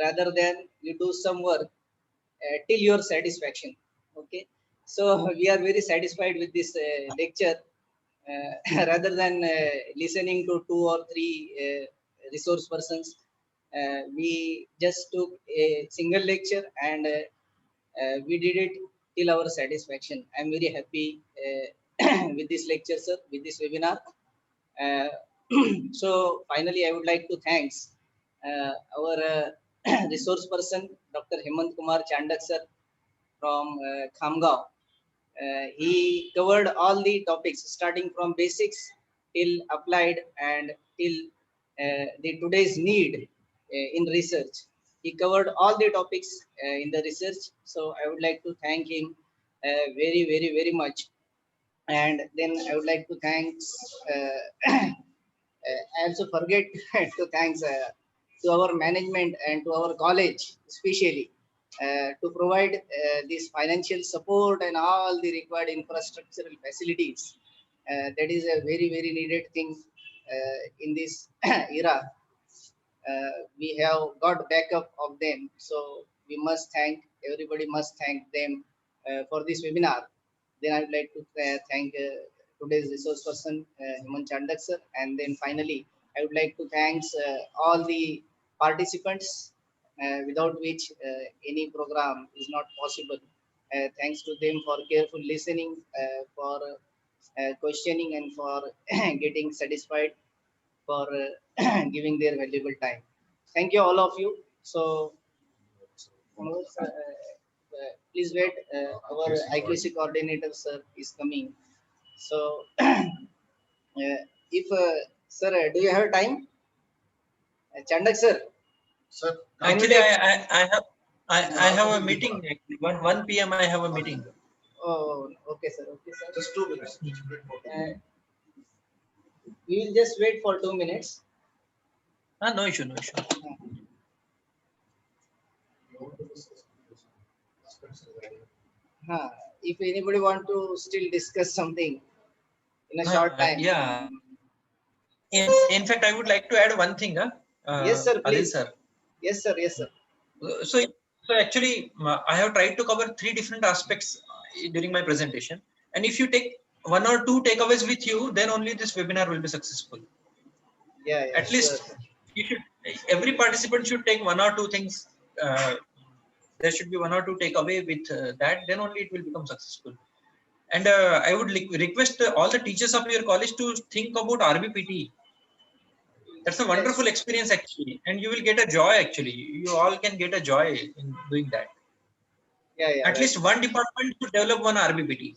rather than you do some work till your satisfaction. Okay, so we are very satisfied with this lecture, rather than listening to two or three resource persons. We just took a single lecture and we did it till our satisfaction. I'm very happy with this lecture, sir, with this webinar. Uh, so finally, I would like to thanks our resource person, Dr. Hemant Kumar Chandak sir from Khamgaon. He covered all the topics starting from basics till applied and till the today's need in research. He covered all the topics in the research. So I would like to thank him very much. And then I would like to thanks. I also forget to thanks to our management and to our college, especially to provide this financial support and all the required infrastructural facilities. That is a very needed thing in this era. We have got backup of them, so we must thank everybody. Must thank them for this webinar. Then I would like to thank today's resource person, Hemant Chandak sir. And then finally, I would like to thanks all the participants, without which any program is not possible. Thanks to them for careful listening, for questioning, and for getting satisfied, for giving their valuable time. Thank you, all of you. So, please wait. Our IQC coordinator, sir, is coming. So, if sir, do you have time? Chandak sir. Sir, Actually, I have a meeting. Actually. 1 p.m. I have a meeting. Oh, okay, sir. Okay, sir. just 2 minutes. We will just wait for 2 minutes. No issue, no issue. If anybody want to still discuss something in a short time. Yeah. In fact, I would like to add one thing. Yes, sir, Adil please. sir. Yes, sir. Yes, sir. So actually, I have tried to cover 3 different aspects during my presentation. And if you take 1 or 2 takeaways with you, then only this webinar will be successful. Yeah. At least you should. Every participant should take 1 or 2 things. There should be 1 or 2 takeaway with that. Then only it will become successful. And I would request all the teachers of your college to think about RBPT. That's a wonderful experience actually, and you will get a joy actually. You all can get a joy in doing that. Yeah. At least one department should develop one RBPT.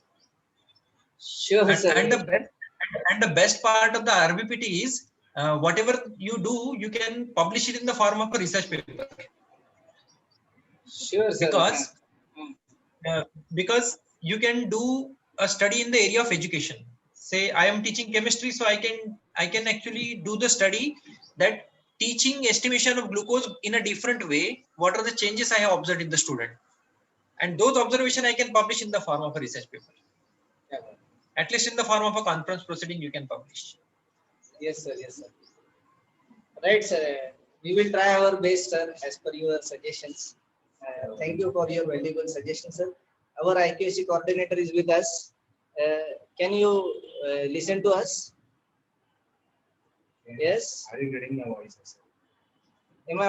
Sure, sir. And the best part of the RBPT is whatever you do, you can publish it in the form of a research paper. Sure, sir. Because you can do a study in the area of education. Say I am teaching chemistry, so I can actually do the study that teaching estimation of glucose in a different way. What are the changes I have observed in the student? And those observations I can publish in the form of a research paper. Yeah. At least in the form of a conference proceeding, you can publish. Yes, sir. Yes, sir. Right, sir. We will try our best, sir, as per your suggestions. Thank you for your valuable suggestions, sir. Our IQC coordinator is with us. Can you listen to us? Yes. Are you getting my voice? Am I